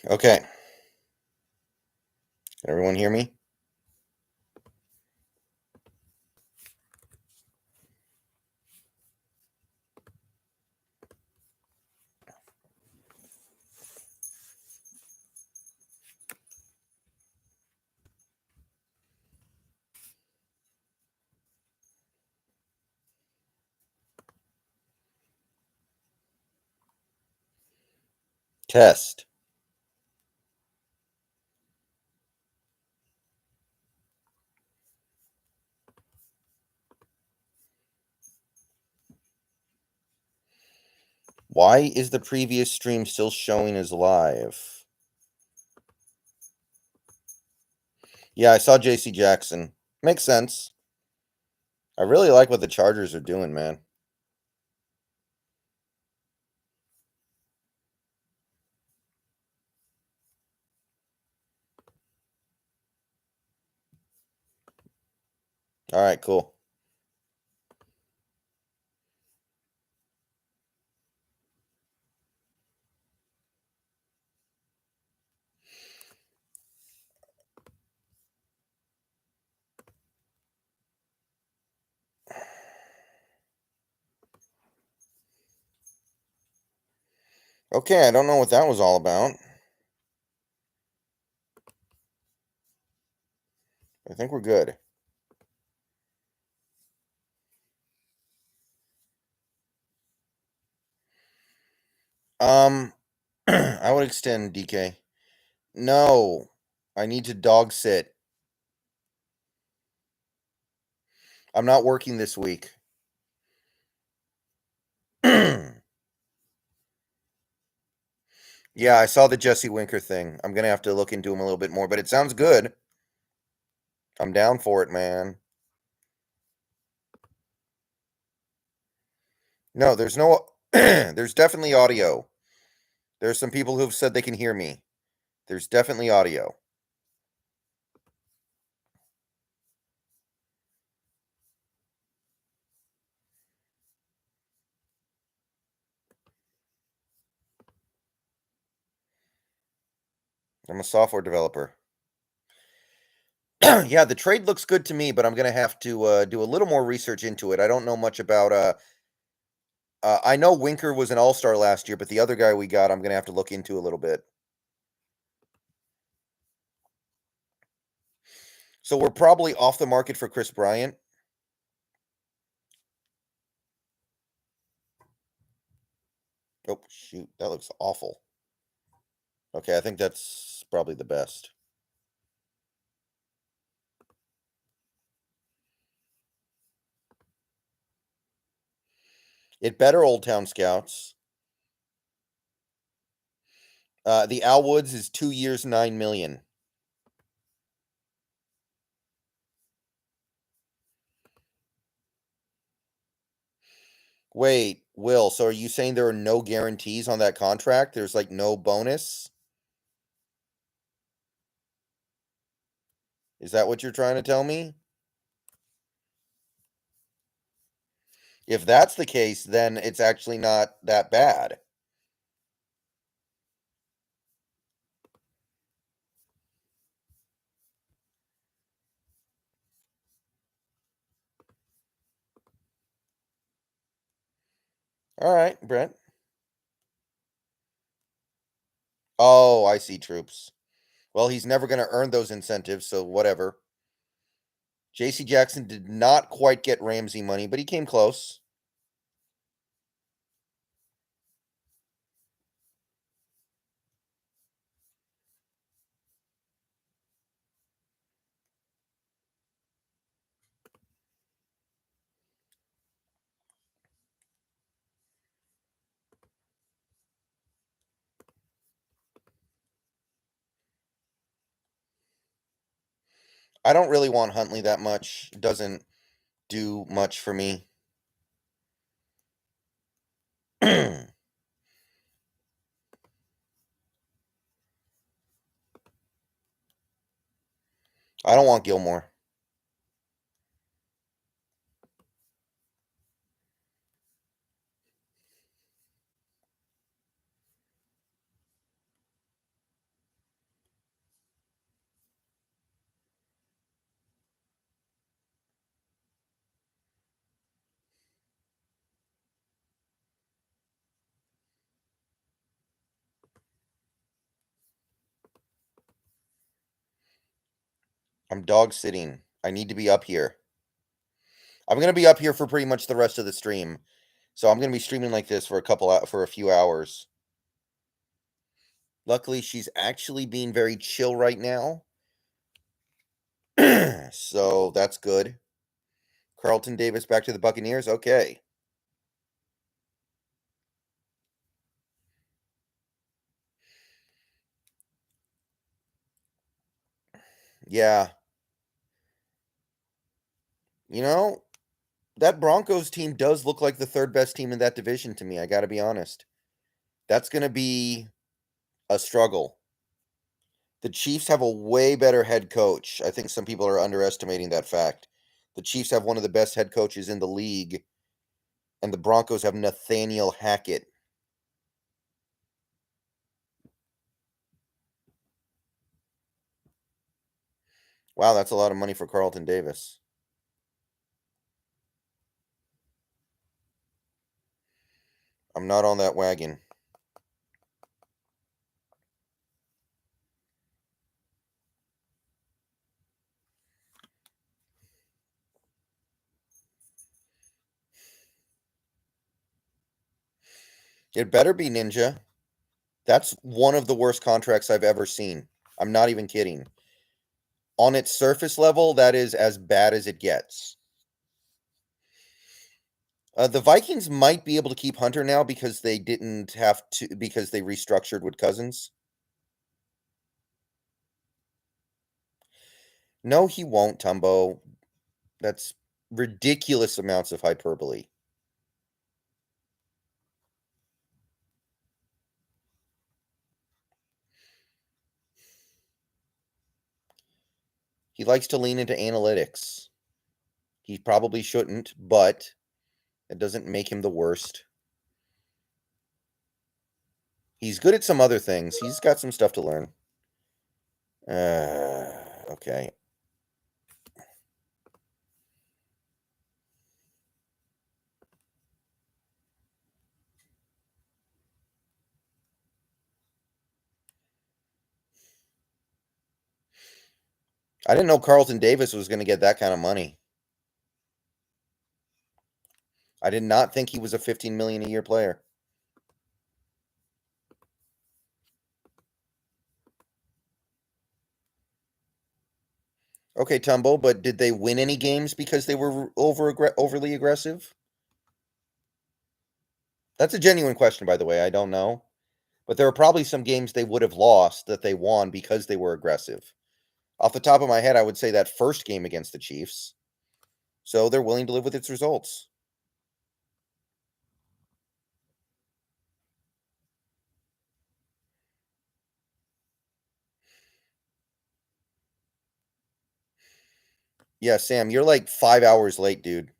Okay. Can everyone hear me? Test. Why is the previous stream still showing as live? Yeah, I saw JC Jackson. Makes sense. I really like what the Chargers are doing, man. All right, cool. Okay, I don't know what that was all about. I think we're good. I would extend DK. No, I need to dog sit. I'm not working this week. Yeah, I saw the Jesse Winker thing. I'm gonna have to look into him a little bit more, but it sounds good. I'm down for it, man. No, there's no. There's definitely audio. There's some people who've said they can hear me. There's definitely audio. I'm a software developer. Yeah, the trade looks good to me, but I'm gonna have to do a little more research into it. I don't know much about. I know Winker was an all-star last year, but the other guy we got, I'm gonna have to look into a little bit. So we're probably off the market for Chris Bryant. Oh shoot, that looks awful. Okay, I think that's probably the best. It better Old Town Scouts. The Al Woods is 2 years, 9 million. Wait, Will, so are you saying there are no guarantees on that contract? There's like no bonus? Is that what you're trying to tell me? If that's the case, then it's actually not that bad. All right, Brent. Oh, I see, troops. Well, he's never going to earn those incentives, so whatever. JC Jackson did not quite get Ramsey money, but he came close. I don't really want Huntley that much. It doesn't do much for me. I don't want Gilmore. I'm dog sitting. I need to be up here. I'm going to be up here for pretty much the rest of the stream. So I'm going to be streaming like this for a few hours. Luckily, she's actually being very chill right now. So that's good. Carlton Davis back to the Buccaneers. Okay. Yeah. You know, that Broncos team does look like the third best team in that division to me. I got to be honest. That's going to be a struggle. The Chiefs have a way better head coach. I think some people are underestimating that fact. The Chiefs have one of the best head coaches in the league, and the Broncos have Nathaniel Hackett. Wow, that's a lot of money for Carlton Davis. I'm not on that wagon. It better be Ninja. That's one of the worst contracts I've ever seen. I'm not even kidding. On its surface level, that is as bad as it gets. The Vikings might be able to keep Hunter now because they didn't have to, because they restructured with Cousins. No, he won't, Tumbo. That's ridiculous amounts of hyperbole. He likes to lean into analytics. He probably shouldn't, but it doesn't make him the worst. He's good at some other things. He's got some stuff to learn. Okay. I didn't know Carlton Davis was going to get that kind of money. I did not think he was a $15 million a year player. Okay, Tumbo, but did they win any games because they were overly aggressive? That's a genuine question, by the way. I don't know. But there are probably some games they would have lost that they won because they were aggressive. Off the top of my head, I would say that first game against the Chiefs. So they're willing to live with its results. Yeah, Sam, you're like 5 hours late, dude.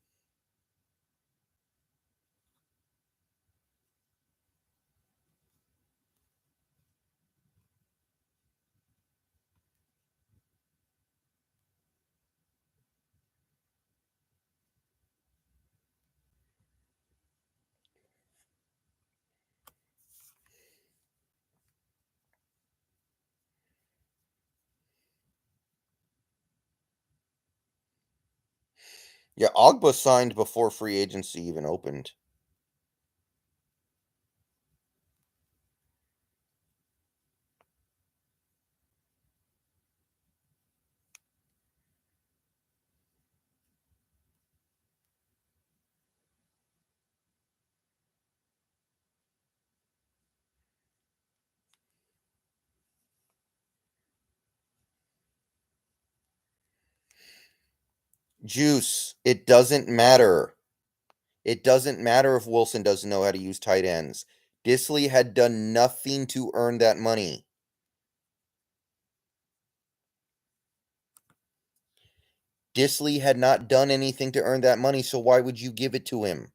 Yeah, Ogba signed before free agency even opened. Juice, it doesn't matter. It doesn't matter if Wilson doesn't know how to use tight ends. Disley had done nothing to earn that money. Disley had not done anything to earn that money, so why would you give it to him?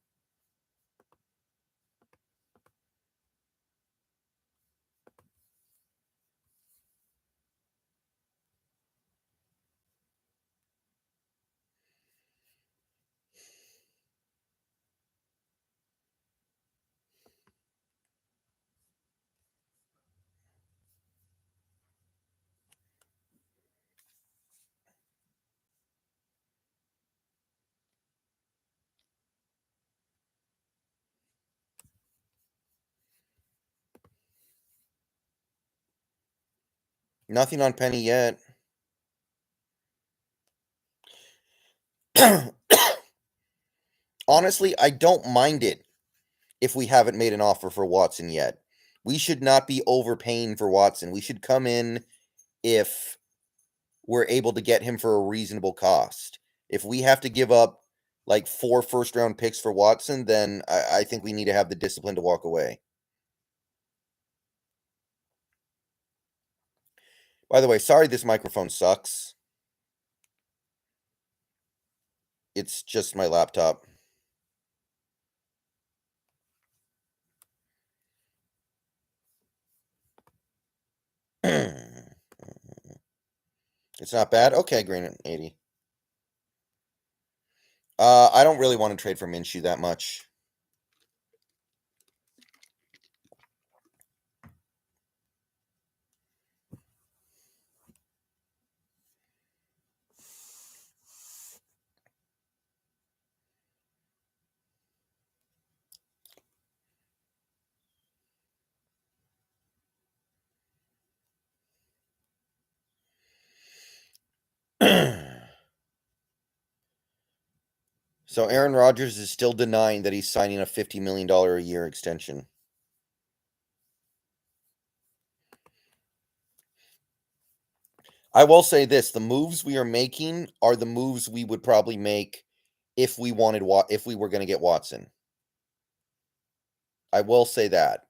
Nothing on Penny yet. Honestly, I don't mind it if we haven't made an offer for Watson yet. We should not be overpaying for Watson. We should come in if we're able to get him for a reasonable cost. If we have to give up like 4 first-round picks for Watson, then I think we need to have the discipline to walk away. By the way, sorry this microphone sucks. It's just my laptop. It's not bad? Okay, green at 80. I don't really want to trade for Minshew that much. So Aaron Rodgers is still denying that he's signing a $50 million a year extension. I will say this, the moves we are making are the moves we would probably make if we were going to get Watson. I will say that.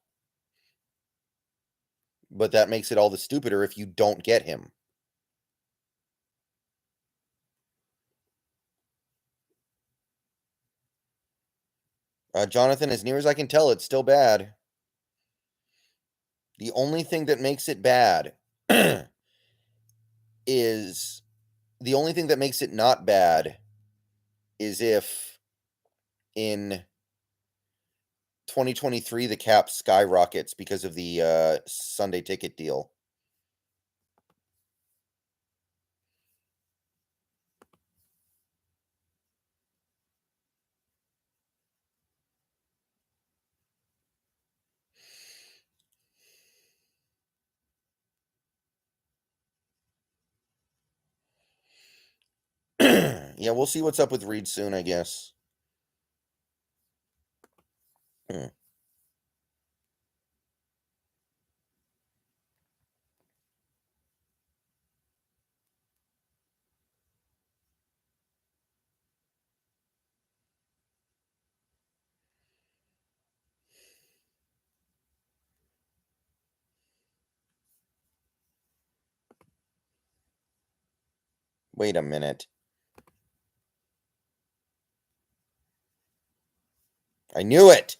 But that makes it all the stupider if you don't get him. Jonathan, as near as I can tell, it's still bad. The only thing that makes it bad is the only thing that makes it not bad is if in 2023 the cap skyrockets because of the Sunday ticket deal. Yeah, we'll see what's up with Reed soon, I guess. Wait a minute. I knew it!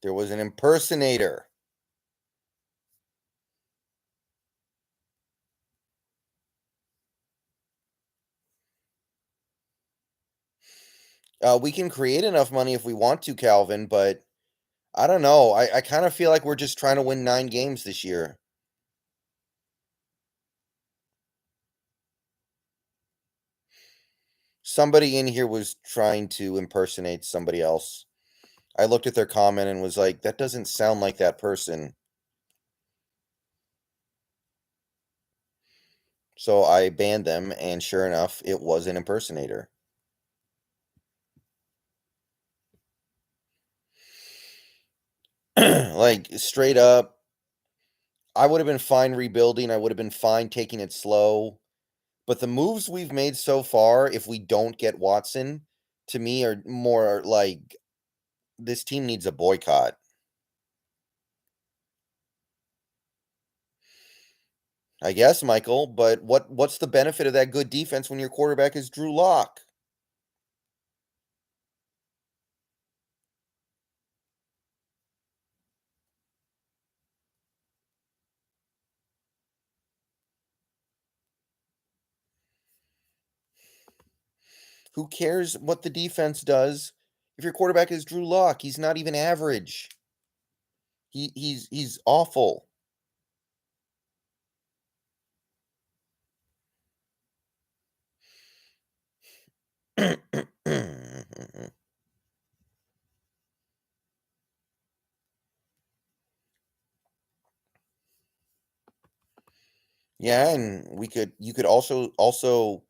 There was an impersonator. We can create enough money if we want to, Calvin, but I don't know. I kind of feel like we're just trying to win 9 games this year. Somebody in here was trying to impersonate somebody else. I looked at their comment and was like, that doesn't sound like that person. So I banned them, and sure enough, it was an impersonator. Like, straight up, I would have been fine rebuilding. I would have been fine taking it slow. But the moves we've made so far, if we don't get Watson, to me are more like this team needs a boycott. I guess, Michael, but what's the benefit of that good defense when your quarterback is Drew Lock? Who cares what the defense does if your quarterback is Drew Lock? He's not even average. He's awful. Yeah, and you could also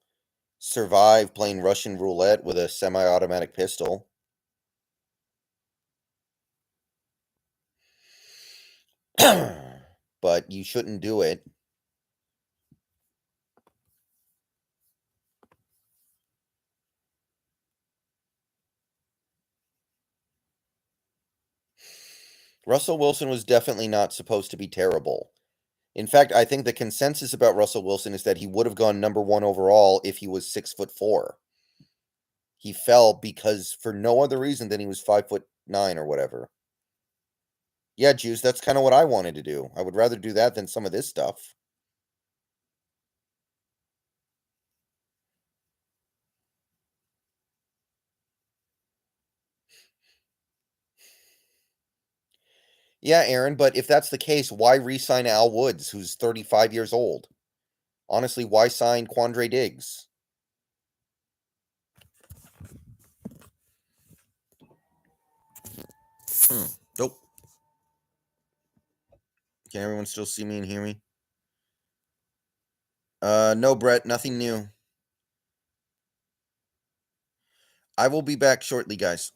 survive playing Russian roulette with a semi-automatic pistol. But you shouldn't do it. Russell Wilson was definitely not supposed to be terrible. In fact, I think the consensus about Russell Wilson is that he would have gone number 1 overall if he was 6'4". He fell because for no other reason than he was 5'9" or whatever. Yeah, Juice, that's kind of what I wanted to do. I would rather do that than some of this stuff. Yeah, Aaron, but if that's the case, why re-sign Al Woods, who's 35 years old? Honestly, why sign Quandre Diggs? Nope. Can everyone still see me and hear me? No, Brett, nothing new. I will be back shortly, guys.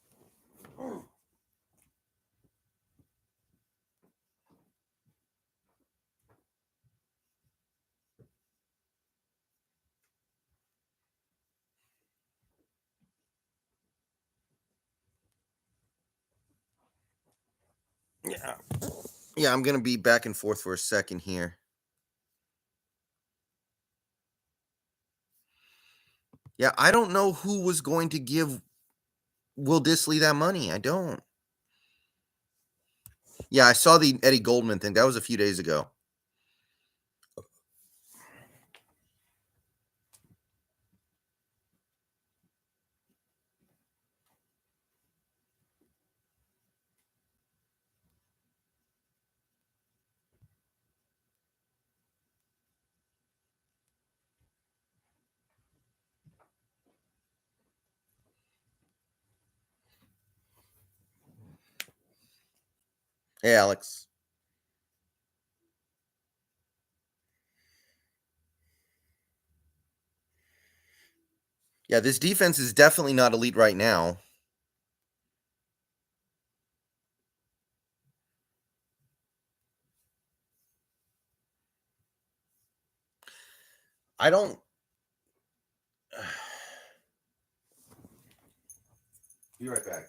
Yeah. Yeah, I'm going to be back and forth for a second here. Yeah, I don't know who was going to give Will Disley that money. I don't. Yeah, I saw the Eddie Goldman thing. That was a few days ago. Hey, Alex. Yeah, this defense is definitely not elite right now. I don't. Be right back.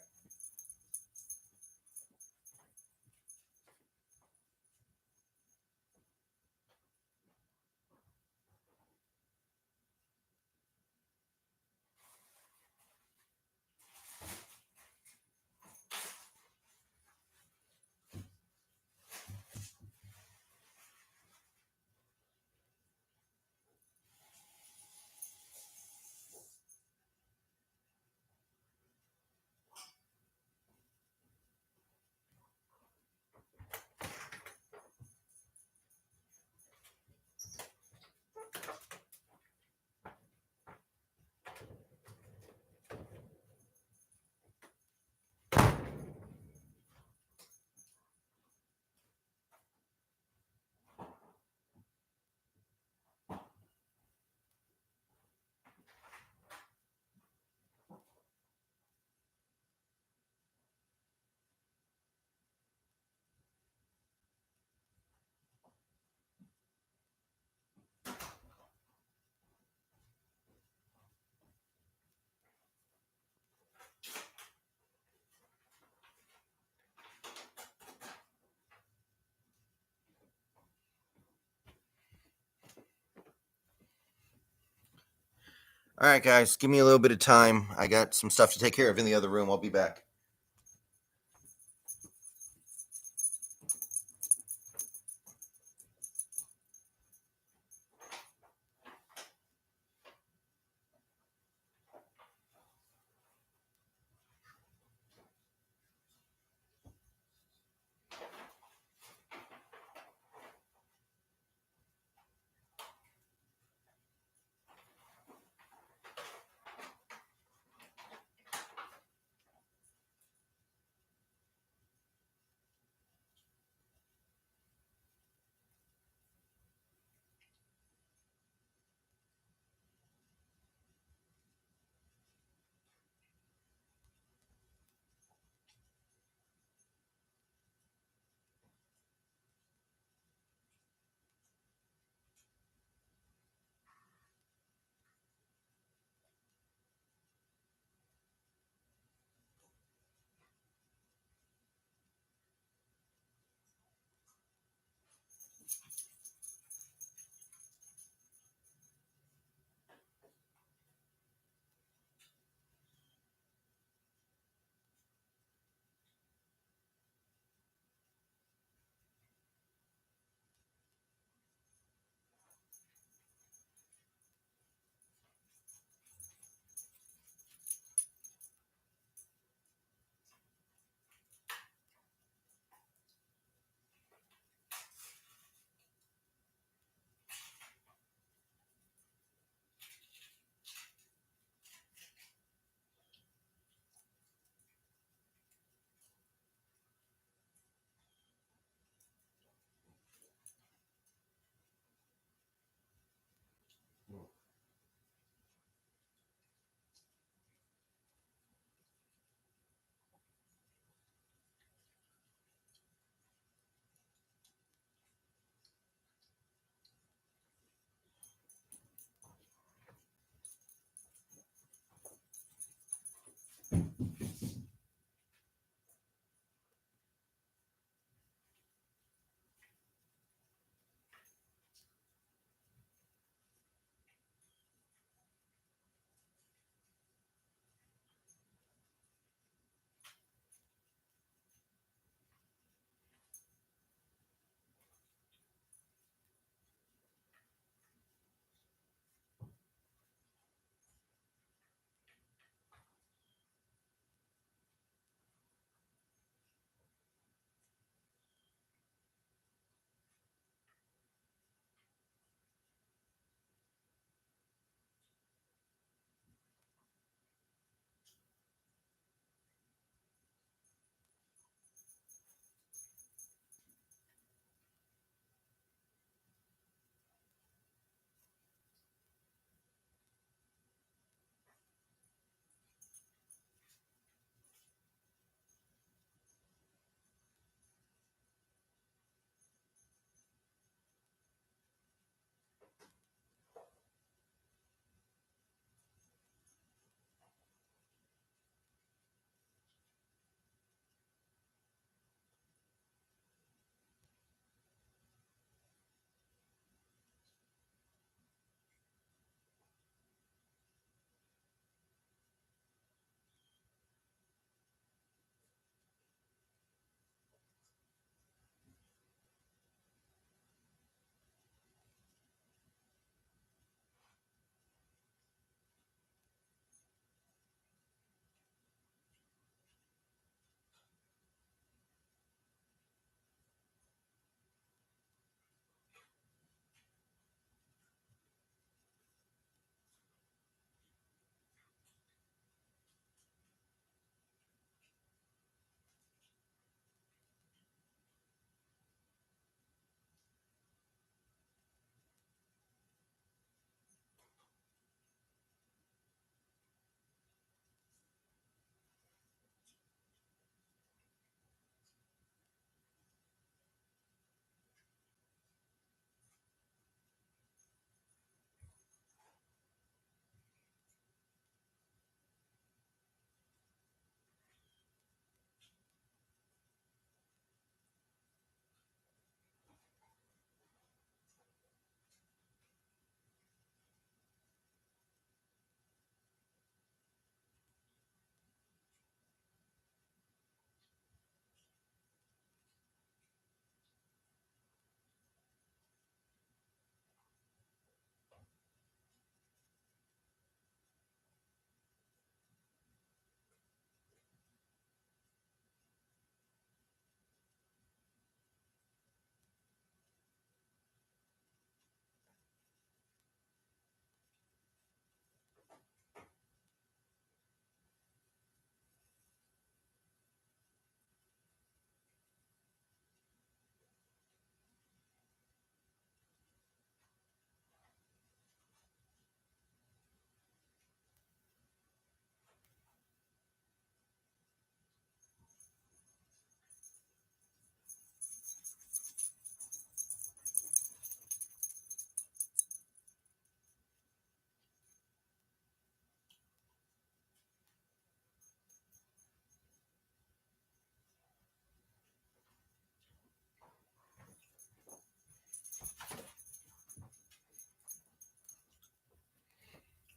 All right, guys, give me a little bit of time. I got some stuff to take care of in the other room. I'll be back.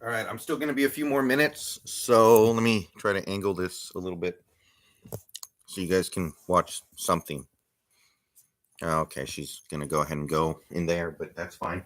All right, I'm still going to be a few more minutes, so let me try to angle this a little bit so you guys can watch something. Okay, she's going to go ahead and go in there, but that's fine.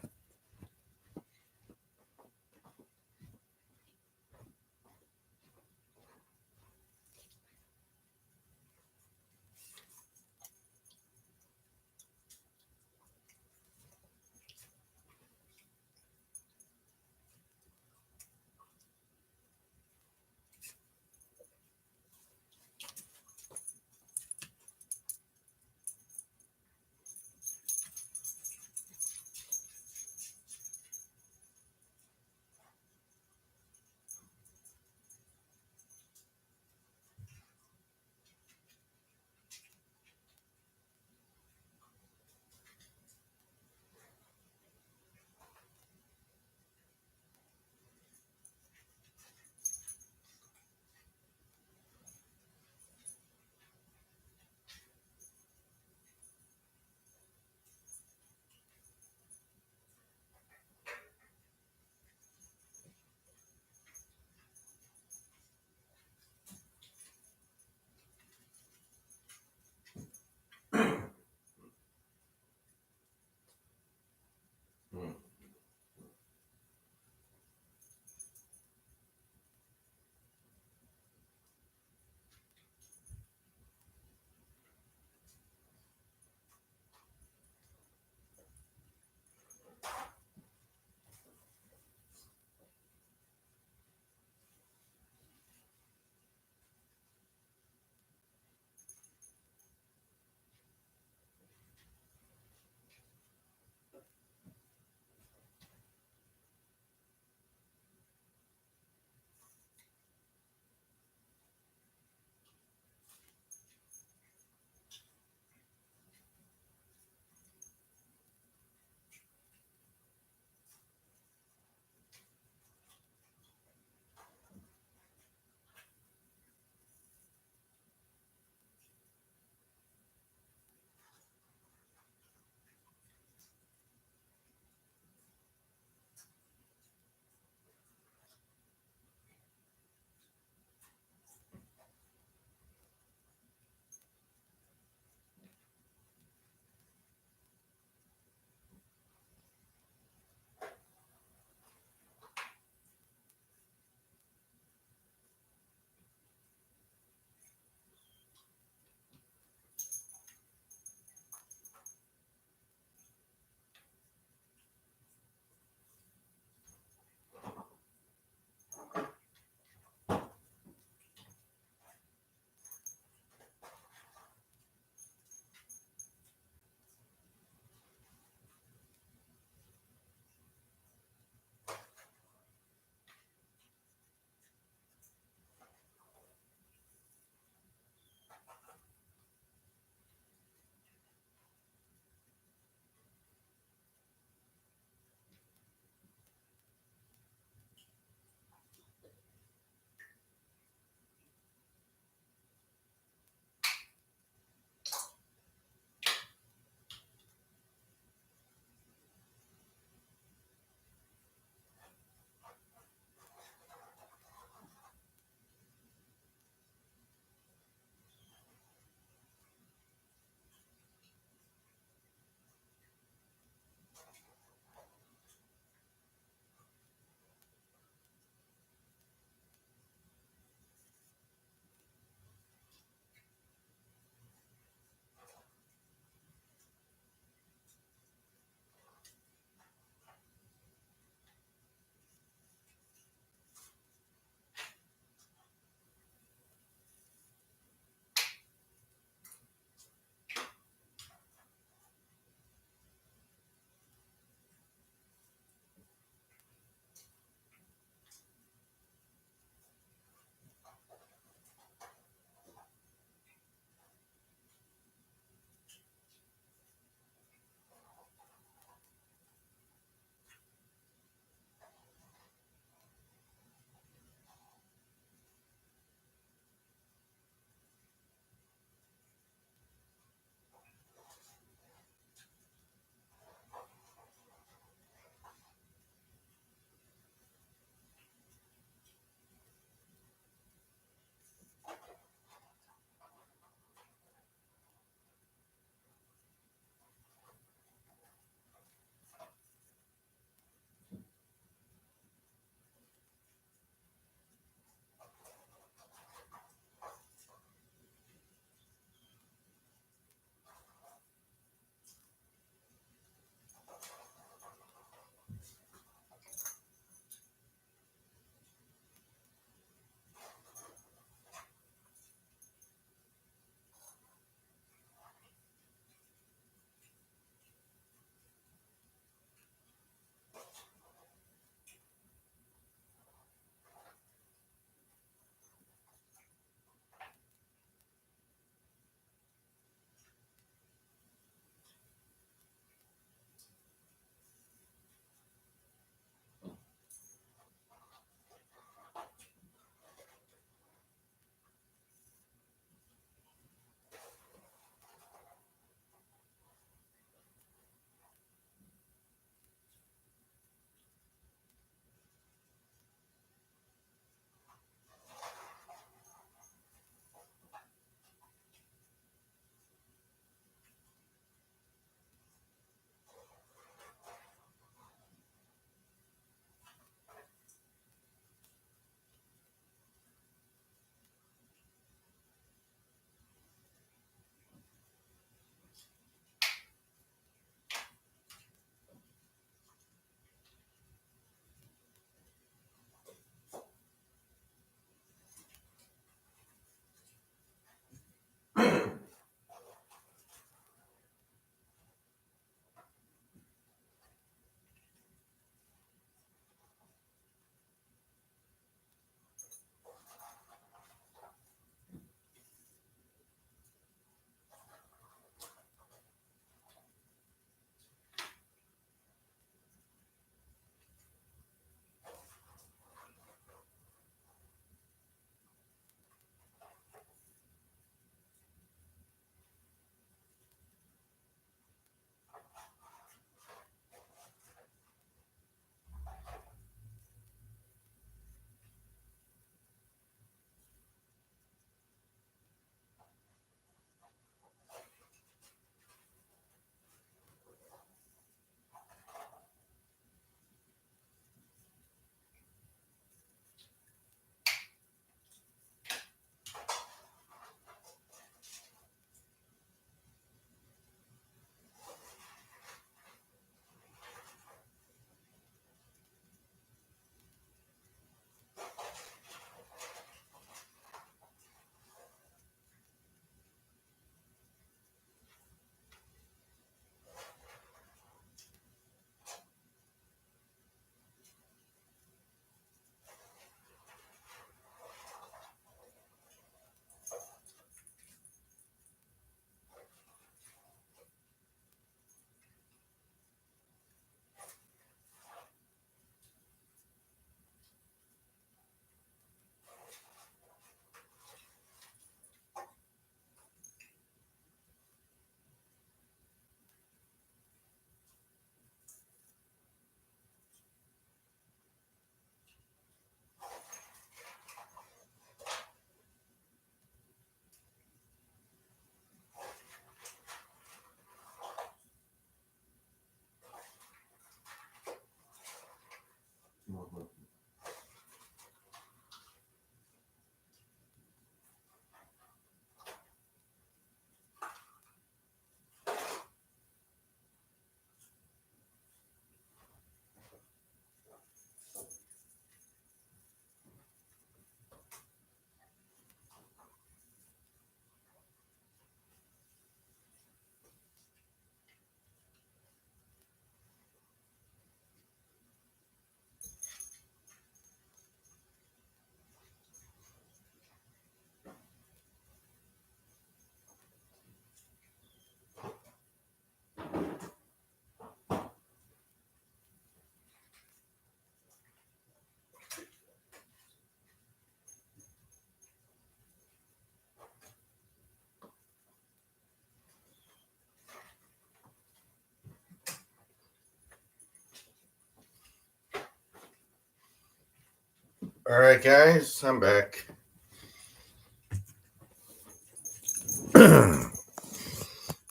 All right, guys, I'm back.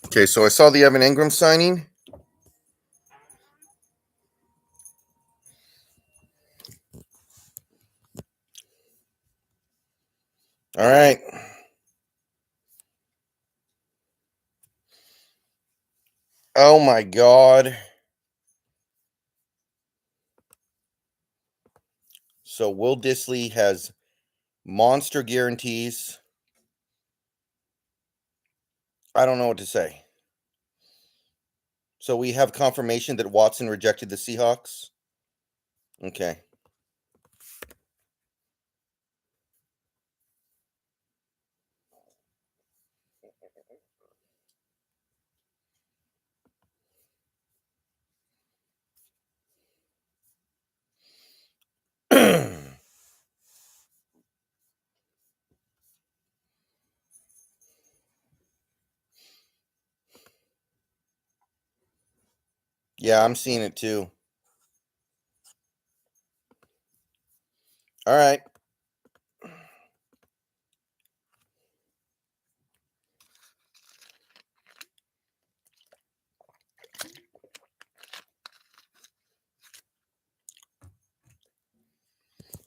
Okay, so I saw the Evan Ingram signing. All right. Oh my God. So Will Dissly has monster guarantees. I don't know what to say. So we have confirmation that Watson rejected the Seahawks. Okay. Yeah, I'm seeing it too. All right.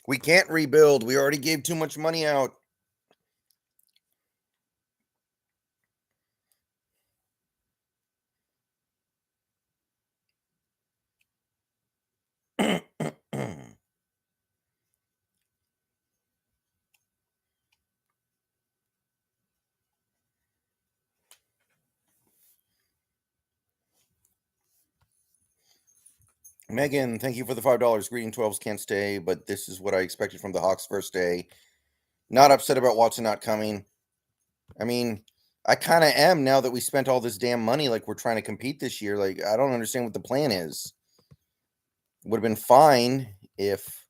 We can't rebuild. We already gave too much money out. Megan, thank you for the $5. Greeting 12s can't stay, but this is what I expected from the Hawks first day. Not upset about Watson not coming. I mean, I kind of am now that we spent all this damn money like we're trying to compete this year. Like, I don't understand what the plan is. Would have been fine if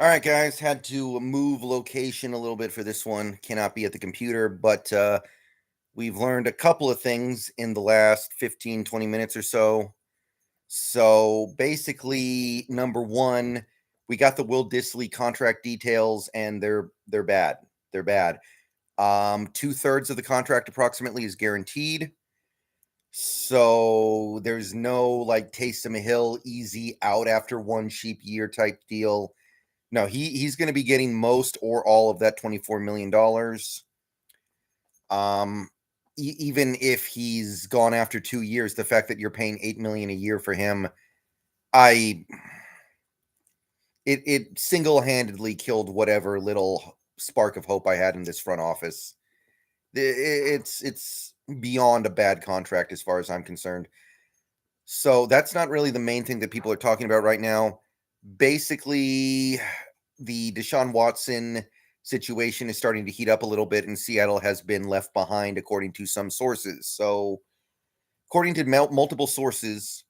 All right, guys, had to move location a little bit for this one. Cannot be at the computer, but we've learned a couple of things in the last 15, 20 minutes or so. So basically, number one, we got the Will Dissly contract details, and they're bad. They're bad. 2/3 of the contract approximately is guaranteed. So there's no like Taysom Hill easy out after one cheap year type deal. No, he's going to be getting most or all of that $24 million. Even if he's gone after 2 years, the fact that you're paying $8 million a year for him, it single-handedly killed whatever little spark of hope I had in this front office. It's beyond a bad contract as far as I'm concerned. So that's not really the main thing that people are talking about right now. Basically, the Deshaun Watson situation is starting to heat up a little bit, and Seattle has been left behind, according to some sources. So, according to multiple sources,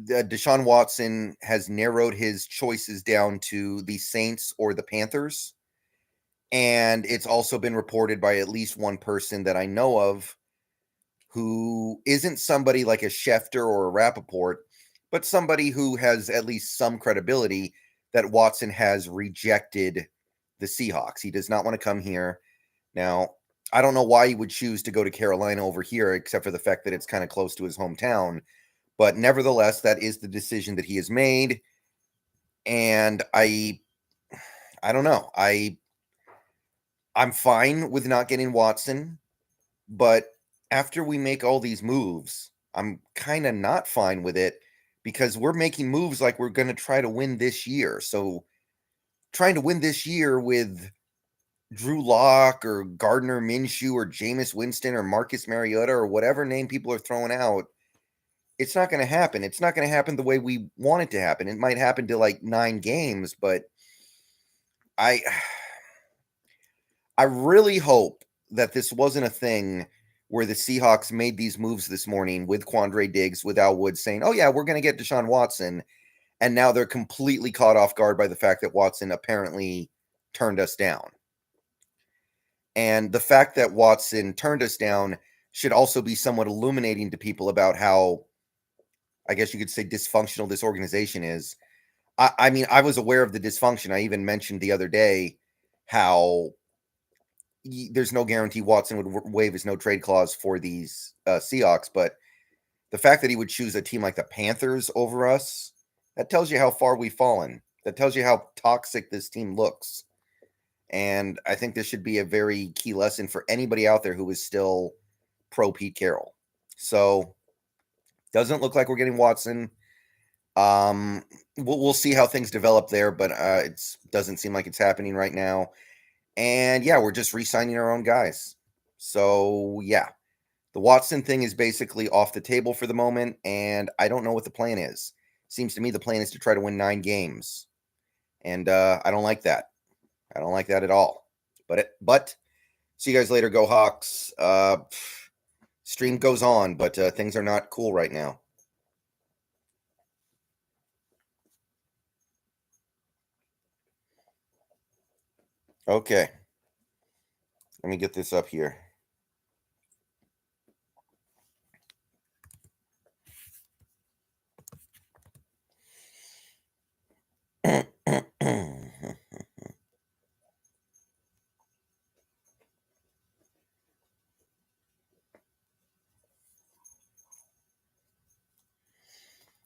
Deshaun Watson has narrowed his choices down to the Saints or the Panthers. And it's also been reported by at least one person that I know of who isn't somebody like a Schefter or a Rappaport, but somebody who has at least some credibility that Watson has rejected the Seahawks. He does not want to come here. Now, I don't know why he would choose to go to Carolina over here, except for the fact that it's kind of close to his hometown. But nevertheless, that is the decision that he has made. And I don't know. I'm fine with not getting Watson, but after we make all these moves, I'm kind of not fine with it because we're making moves like we're going to try to win this year. So trying to win this year with Drew Lock or Gardner Minshew or Jameis Winston or Marcus Mariota or whatever name people are throwing out, it's not going to happen. It's not going to happen the way we want it to happen. It might happen to like 9 games, but I really hope that this wasn't a thing where the Seahawks made these moves this morning with Quandre Diggs, with Al Woods saying, oh yeah, we're going to get Deshaun Watson. And now they're completely caught off guard by the fact that Watson apparently turned us down. And the fact that Watson turned us down should also be somewhat illuminating to people about how, I guess you could say, dysfunctional this organization is. I mean, I was aware of the dysfunction. I even mentioned the other day how there's no guarantee Watson would waive his no trade clause for these Seahawks, but the fact that he would choose a team like the Panthers over us, that tells you how far we've fallen. That tells you how toxic this team looks. And I think this should be a very key lesson for anybody out there who is still pro Pete Carroll. So doesn't look like we're getting Watson. We'll see how things develop there, but it doesn't seem like it's happening right now. And yeah, we're just re-signing our own guys. So yeah, the Watson thing is basically off the table for the moment, and I don't know what the plan is. Seems to me the plan is to try to win 9 games, and I don't like that. I don't like that at all. But see you guys later. Go Hawks. Stream goes on, but things are not cool right now. Okay. Let me get this up here.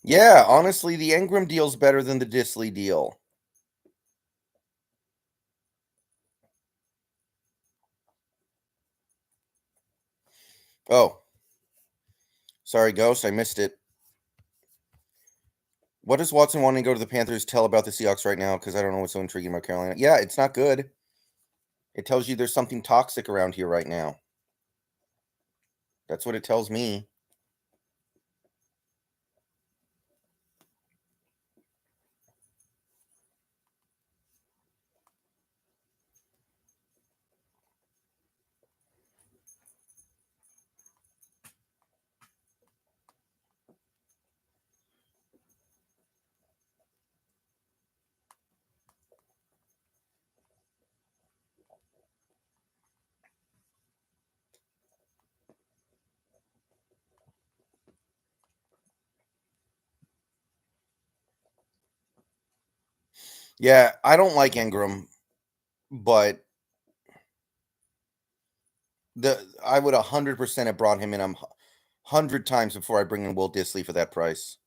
Yeah, honestly, the Ingram deal's better than the Disley deal. Oh. Sorry, Ghost, I missed it. What does Watson wanting to go to the Panthers tell about the Seahawks right now? Because I don't know what's so intriguing about Carolina. Yeah, it's not good. It tells you there's something toxic around here right now. That's what it tells me. Yeah, I don't like Ingram, but I would 100% have brought him in 100 times before I bring in Will Disley for that price.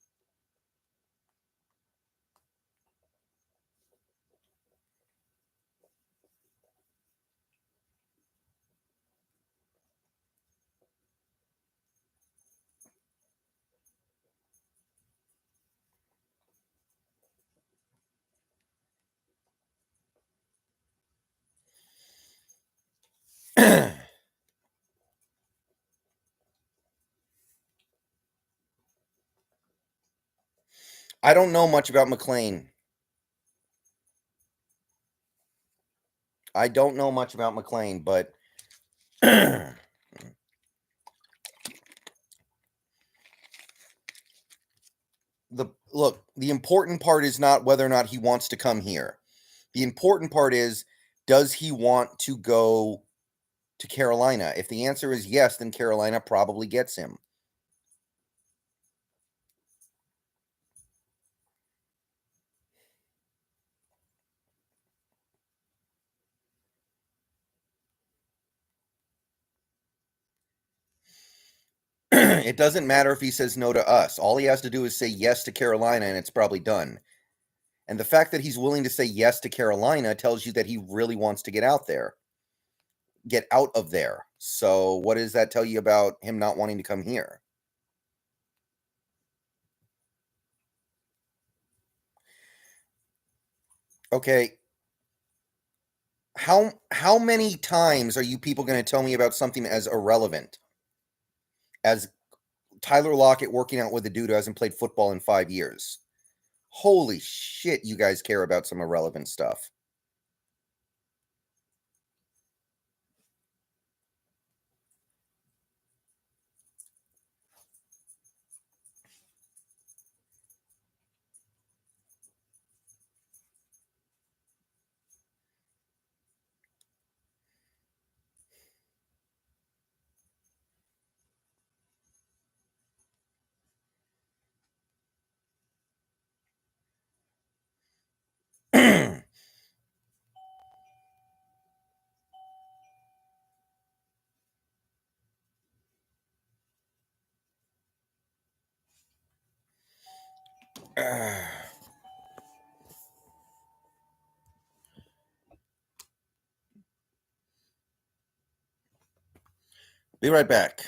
I don't know much about McLean. I don't know much about McLean, but the important part is not whether or not he wants to come here. The important part is, does he want to go to Carolina? If the answer is yes, then Carolina probably gets him. It doesn't matter if he says no to us. All he has to do is say yes to Carolina, and it's probably done. And the fact that he's willing to say yes to Carolina tells you that he really wants to get out of there. So what does that tell you about him not wanting to come here? Okay. How many times are you people going to tell me about something as irrelevant as Tyler Lockett working out with a dude who hasn't played football in 5 years? Holy shit, you guys care about some irrelevant stuff. Be right back.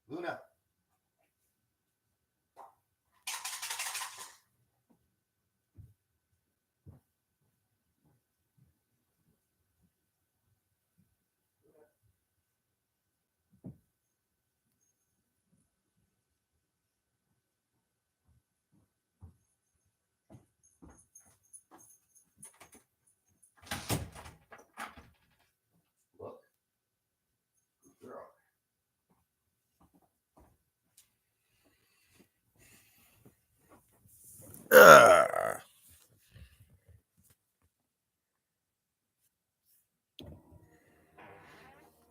Luna. Look. Good girl.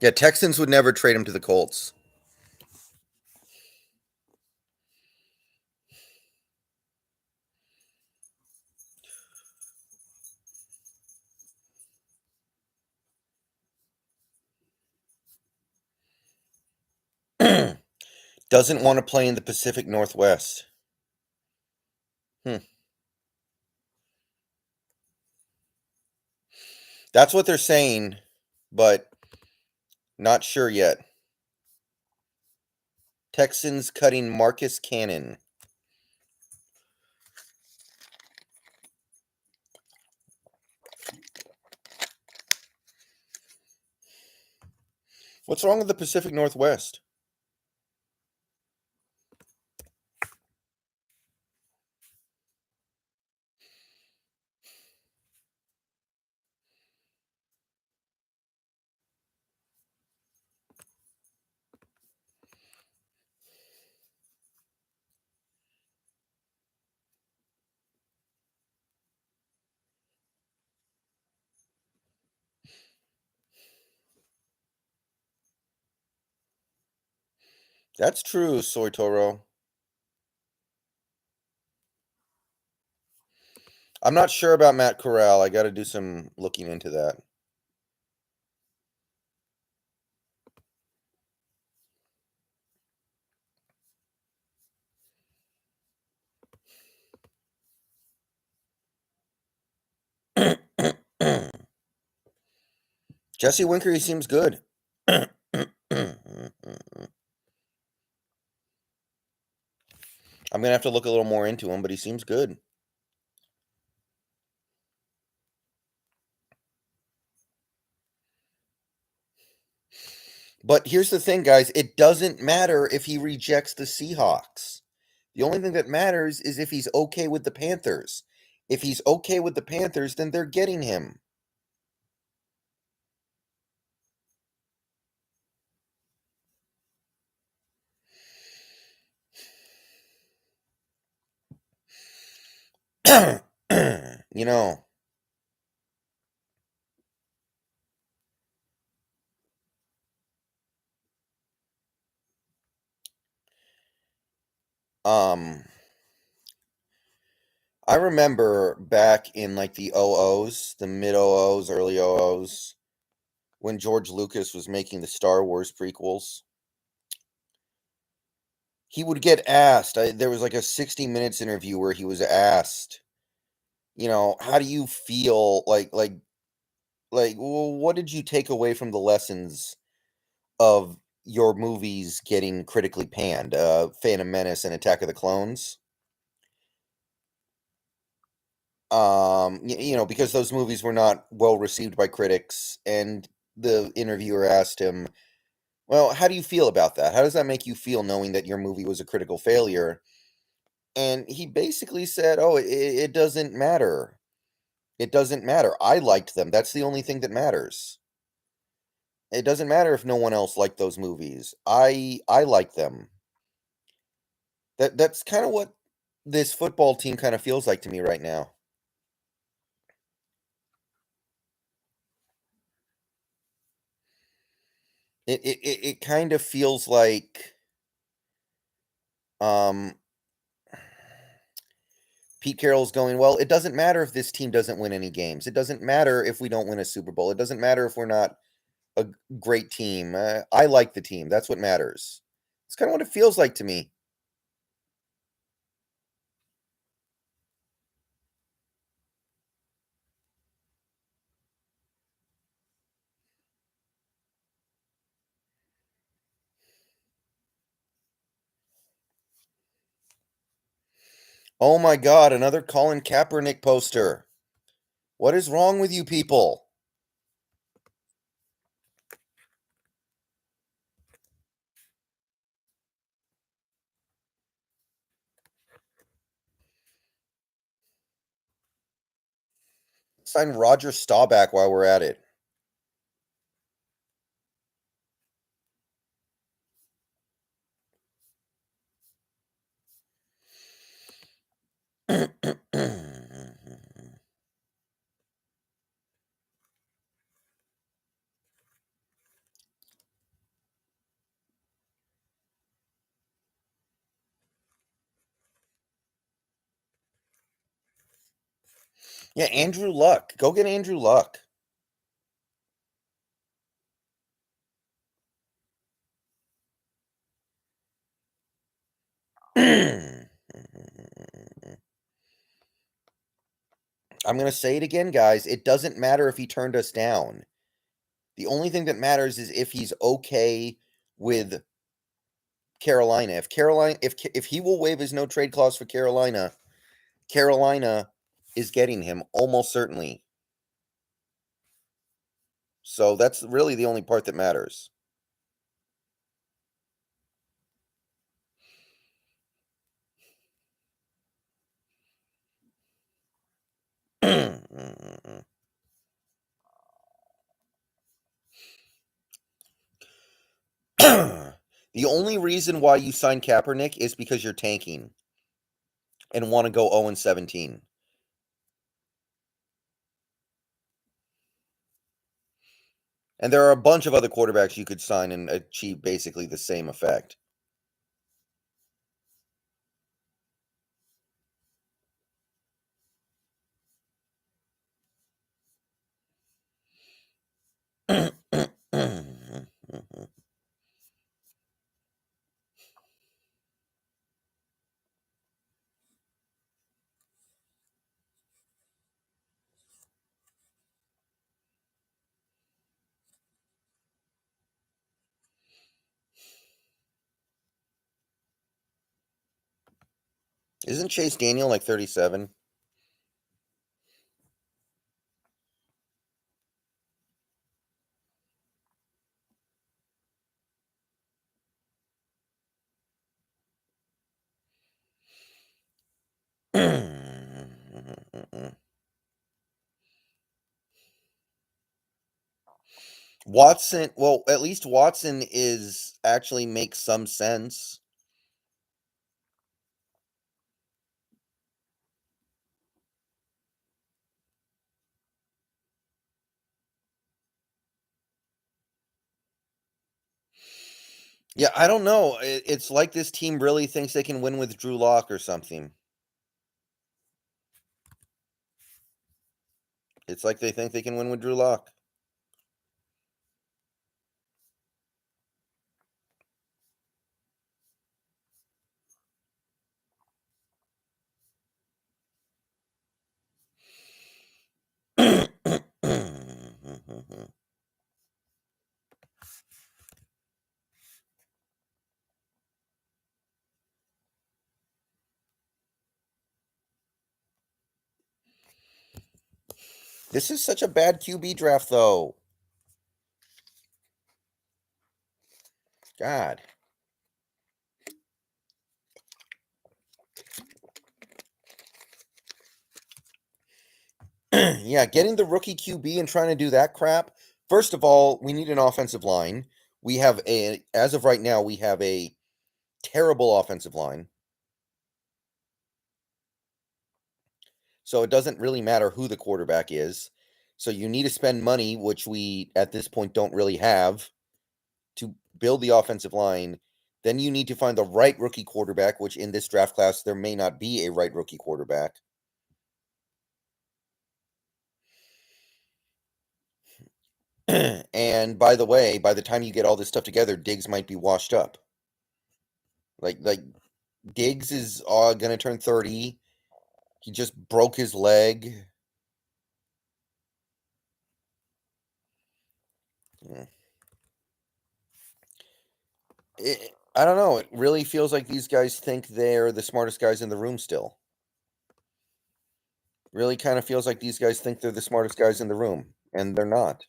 Yeah, Texans would never trade him to the Colts. Doesn't want to play in the Pacific Northwest. That's what they're saying, but not sure yet. Texans cutting Marcus Cannon. What's wrong with the Pacific Northwest? That's true, Soy Toro. I'm not sure about Matt Corral. I got to do some looking into that. Jesse Winker, he seems good. I'm gonna have to look a little more into him, but he seems good. But here's the thing, guys. It doesn't matter if he rejects the Seahawks. The only thing that matters is if he's okay with the Panthers. If he's okay with the Panthers, then they're getting him. You know, um, I remember back in like the OOs, the mid OOs, early OOs, when George Lucas was making the Star Wars prequels. He would get asked. There was like a 60 Minutes interview where he was asked, how do you feel well, what did you take away from the lessons of your movies getting critically panned, Phantom Menace and Attack of the Clones? Because those movies were not well received by critics, and the interviewer asked him, well, how do you feel about that? How does that make you feel knowing that your movie was a critical failure? And he basically said, oh, it doesn't matter. It doesn't matter. I liked them. That's the only thing that matters. It doesn't matter if no one else liked those movies. I like them. That's kind of what this football team kind of feels like to me right now. It kind of feels like um Pete Carroll's going, well, it doesn't matter if this team doesn't win any games. It doesn't matter if we don't win a Super Bowl. It doesn't matter if we're not a great team. I like the team. That's what matters. It's kind of what it feels like to me. Oh my God, another Colin Kaepernick poster. What is wrong with you people? Sign Roger Staubach while we're at it. Yeah, Andrew Luck. Go get Andrew Luck. I'm going to say it again, guys. It doesn't matter if he turned us down. The only thing that matters is if he's okay with Carolina. If he will waive his no trade clause for Carolina, Carolina is getting him almost certainly. So that's really the only part that matters. The only reason why you sign Kaepernick is because you're tanking and want to go 0-17. And there are a bunch of other quarterbacks you could sign and achieve basically the same effect. Isn't Chase Daniel like 37? Watson, well, at least Watson is actually makes some sense. Yeah, I don't know. It's like this team really thinks they can win with Drew Lock or something. It's like they think they can win with Drew Lock. This is such a bad QB draft, though. God. Yeah, getting the rookie QB and trying to do that crap. First of all, we need an offensive line. We have as of right now, we have a terrible offensive line. So it doesn't really matter who the quarterback is. So you need to spend money, which we at this point don't really have, to build the offensive line. Then you need to find the right rookie quarterback, which in this draft class, there may not be a right rookie quarterback. And by the way, by the time you get all this stuff together, Diggs might be washed up. Like Diggs is going to turn 30. He just broke his leg. I don't know. It really feels like these guys think they're the smartest guys in the room still. Really kind of feels like these guys think they're the smartest guys in the room, and they're not.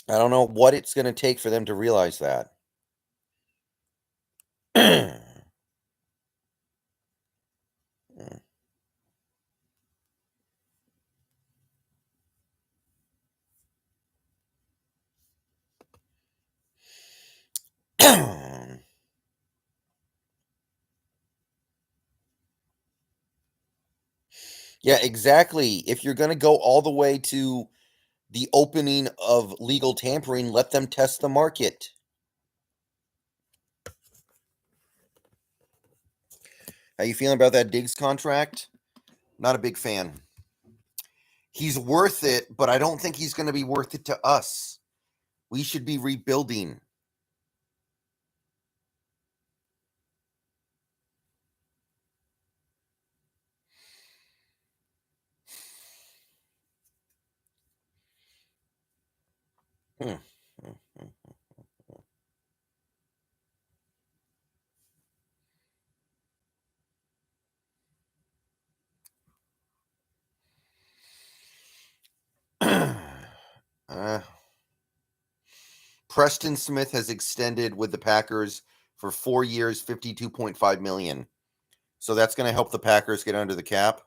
I don't know what it's going to take for them to realize that. Yeah, exactly. If you're going to go all the way to the opening of legal tampering, let them test the market. How you feeling about that Diggs contract? Not a big fan. He's worth it, but I don't think he's going to be worth it to us. We should be rebuilding. Hmm. Preston Smith has extended with the Packers for 4 years, $52.5 million. So that's going to help the Packers get under the cap.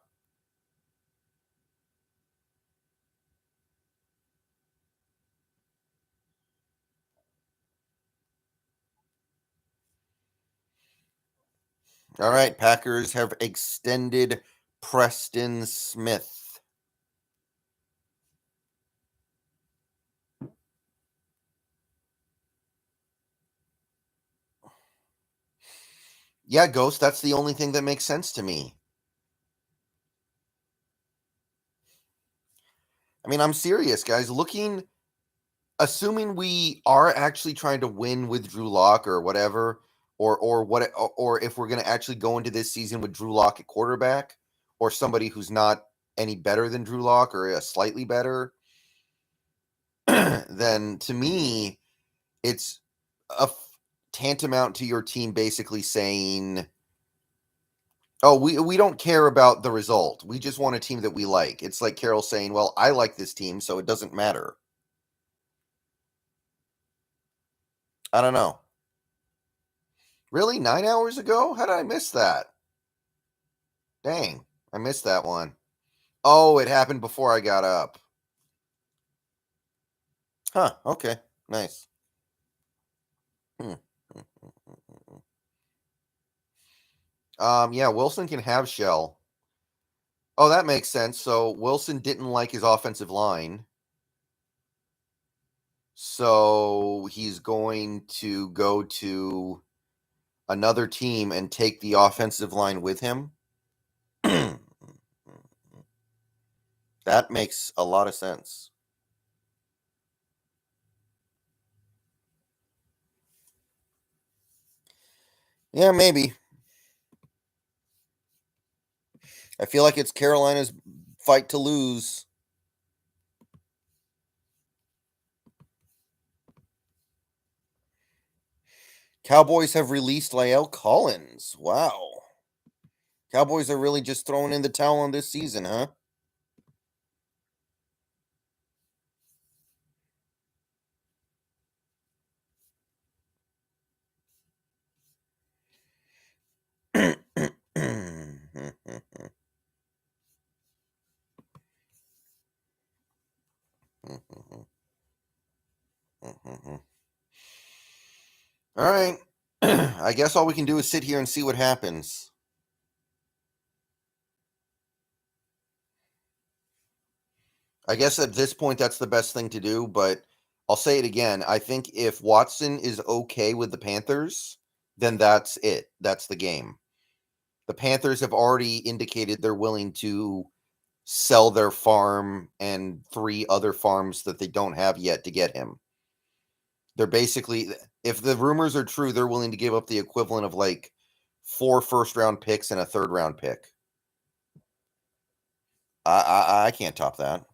All right, Packers have extended Preston Smith. Yeah, Ghost, that's the only thing that makes sense to me. I mean, I'm serious, guys. Assuming we are actually trying to win with Drew Lock or whatever, or if we're going to actually go into this season with Drew Lock at quarterback, or somebody who's not any better than Drew Lock or a slightly better, then to me, it's tantamount to your team basically saying, oh, we don't care about the result. We just want a team that we like. It's like Carroll saying, well, I like this team, so it doesn't matter. I don't know. Really? 9 hours ago? How did I miss that? Dang, I missed that one. Oh, it happened before I got up. Huh, okay. Nice. Yeah, Wilson can have Shell. Oh, that makes sense. So Wilson didn't like his offensive line. So he's going to go to another team and take the offensive line with him. That makes a lot of sense. Yeah, maybe. I feel like it's Carolina's fight to lose. Cowboys have released La'el Collins. Wow. Cowboys are really just throwing in the towel on this season, huh? All right. I guess all we can do is sit here and see what happens. I guess at this point that's the best thing to do, but I'll say it again. I think if Watson is okay with the Panthers, then that's it. That's the game. The Panthers have already indicated they're willing to sell their farm and 3 other farms that they don't have yet to get him. They're basically, if the rumors are true, they're willing to give up the equivalent of like 4 first-round picks and a third-round pick. I can't top that.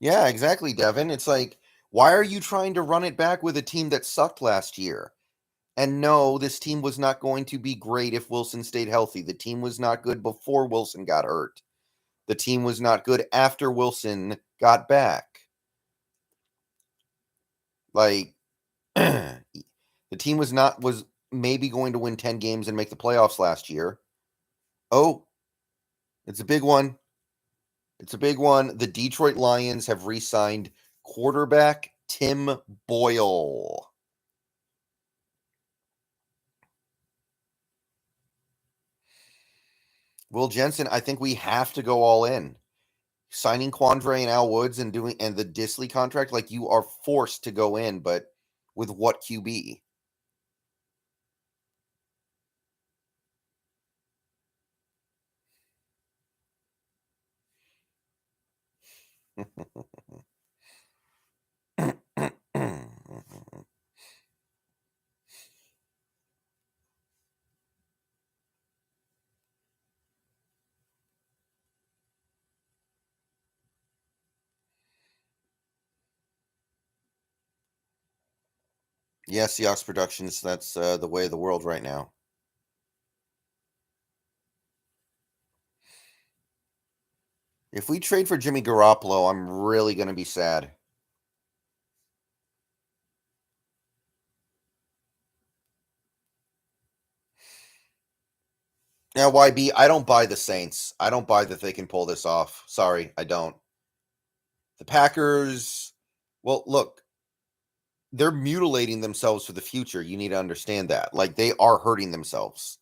Yeah, exactly, Devin. It's like, why are you trying to run it back with a team that sucked last year? And no, this team was not going to be great if Wilson stayed healthy. The team was not good before Wilson got hurt. The team was not good after Wilson got back. Like the team was maybe going to win 10 games and make the playoffs last year. Oh, it's a big one. It's a big one. The Detroit Lions have re-signed quarterback Tim Boyle. Will Jensen, I think we have to go all in. Signing Quandre and Al Woods and the Disley contract, like you are forced to go in, but with what QB? Yeah, Seahawks Productions, that's the way of the world right now. If we trade for Jimmy Garoppolo, I'm really going to be sad. Now, YB, I don't buy the Saints. I don't buy that they can pull this off. Sorry, I don't. The Packers, well, look, they're mutilating themselves for the future. You need to understand that. Like, they are hurting themselves.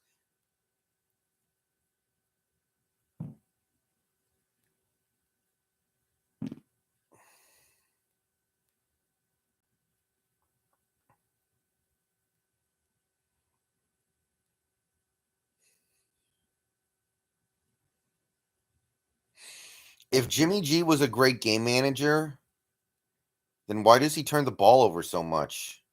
If Jimmy G was a great game manager, then why does he turn the ball over so much?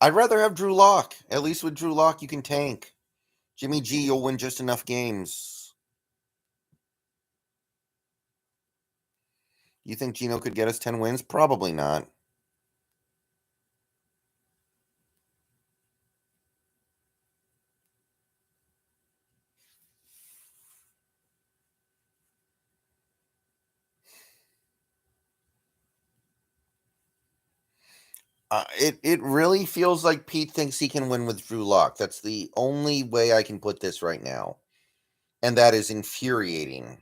I'd rather have Drew Lock. At least with Drew Lock, you can tank. Jimmy G, you'll win just enough games. You think Gino could get us 10 wins? Probably not. It really feels like Pete thinks he can win with Drew Lock. That's the only way I can put this right now. And that is infuriating.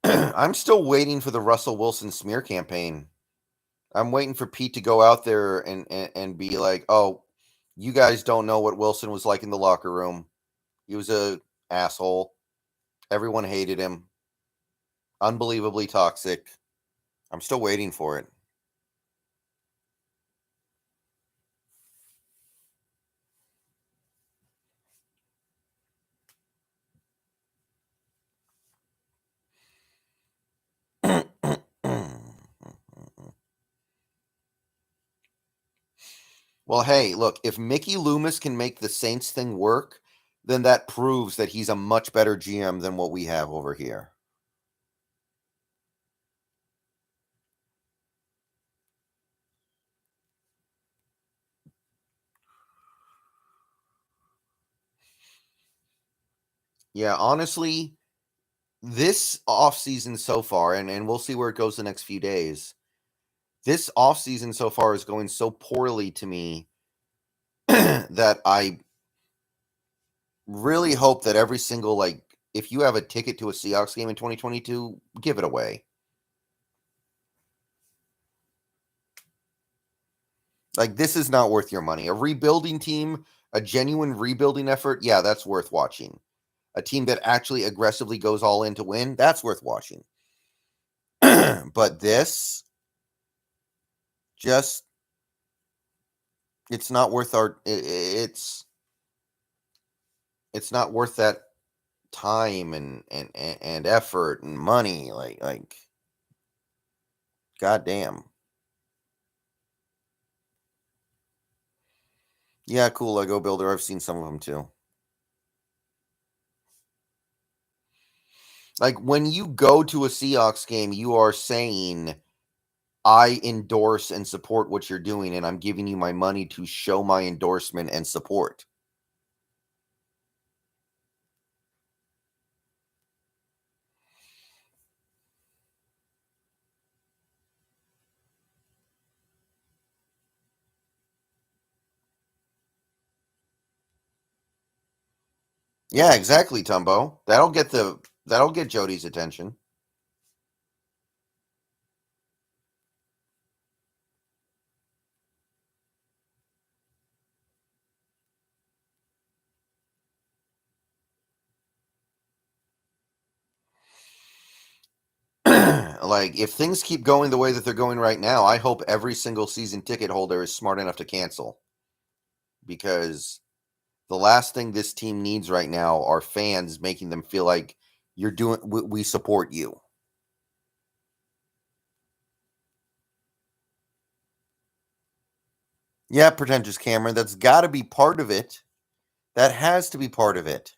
I'm still waiting for the Russell Wilson smear campaign. I'm waiting for Pete to go out there and be like, "Oh, you guys don't know what Wilson was like in the locker room. He was a asshole. Everyone hated him. Unbelievably toxic." I'm still waiting for it. Well, hey, look, if Mickey Loomis can make the Saints thing work, then that proves that he's a much better GM than what we have over here. Yeah, honestly, this offseason so far, and we'll see where it goes the next few days. This offseason so far is going so poorly to me that I really hope that every single, like, if you have a ticket to a Seahawks game in 2022, give it away. Like, this is not worth your money. A rebuilding team, a genuine rebuilding effort, yeah, that's worth watching. A team that actually aggressively goes all in to win, that's worth watching. But this, just, it's not worth it's not worth that time and effort and money. Like, goddamn. Yeah, cool Lego builder. I've seen some of them too. Like, when you go to a Seahawks game, you are saying, I endorse and support what you're doing, and I'm giving you my money to show my endorsement and support. Yeah, exactly, Tumbo. That'll get Jody's attention. Like, if things keep going the way that they're going right now, I hope every single season ticket holder is smart enough to cancel. Because the last thing this team needs right now are fans making them feel like we support you. Yeah, pretentious Cameron, that's got to be part of it. That has to be part of it.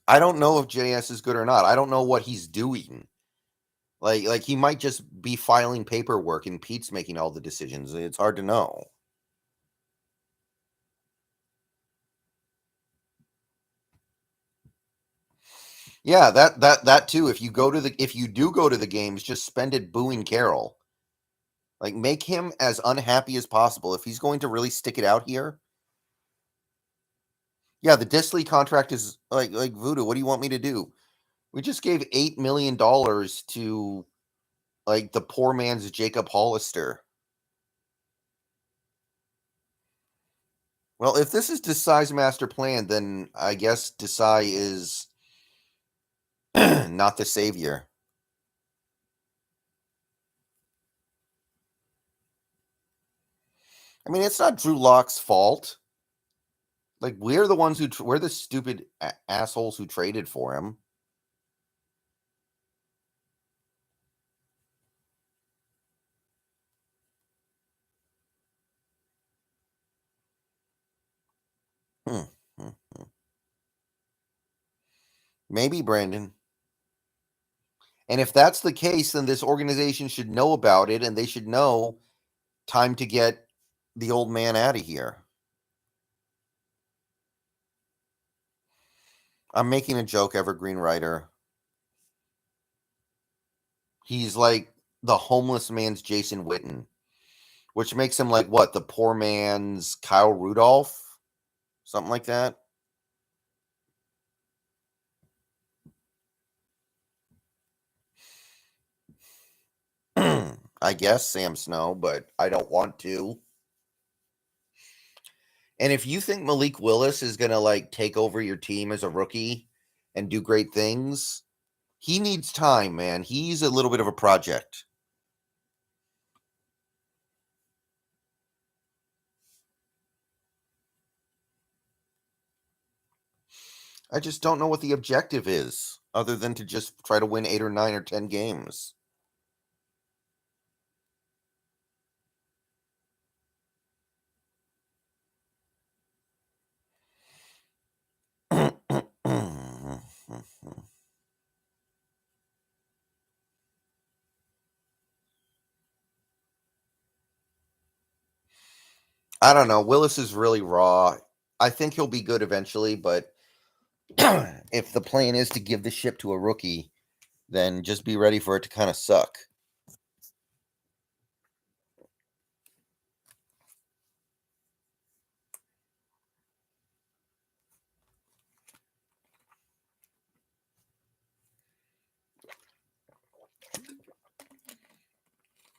I don't know if JS is good or not. I don't know what he's doing. Like he might just be filing paperwork and Pete's making all the decisions. It's hard to know. Yeah, that too. If you do go to the games, just spend it booing Carroll. Like, make him as unhappy as possible. If he's going to really stick it out here. Yeah, the Disley contract is like voodoo. What do you want me to do? We just gave $8 million to like the poor man's Jacob Hollister. Well, if this is Desai's master plan, then I guess Desai is not the savior. I mean, it's not Drew Lock's fault. Like, we're the ones who we're the stupid assholes who traded for him. Maybe Brendon. And if that's the case, then this organization should know about it, and they should know time to get the old man out of here. I'm making a joke, Evergreen Writer. He's like the homeless man's Jason Witten, which makes him like what? The poor man's Kyle Rudolph? Something like that. I guess Sam Snow, but I don't want to. And if you think Malik Willis is going to like take over your team as a rookie and do great things, he needs time, man. He's a little bit of a project. I just don't know what the objective is other than to just try to win 8 or 9 or 10 games. I don't know. Willis is really raw. I think he'll be good eventually, but if the plan is to give the ship to a rookie, then just be ready for it to kind of suck.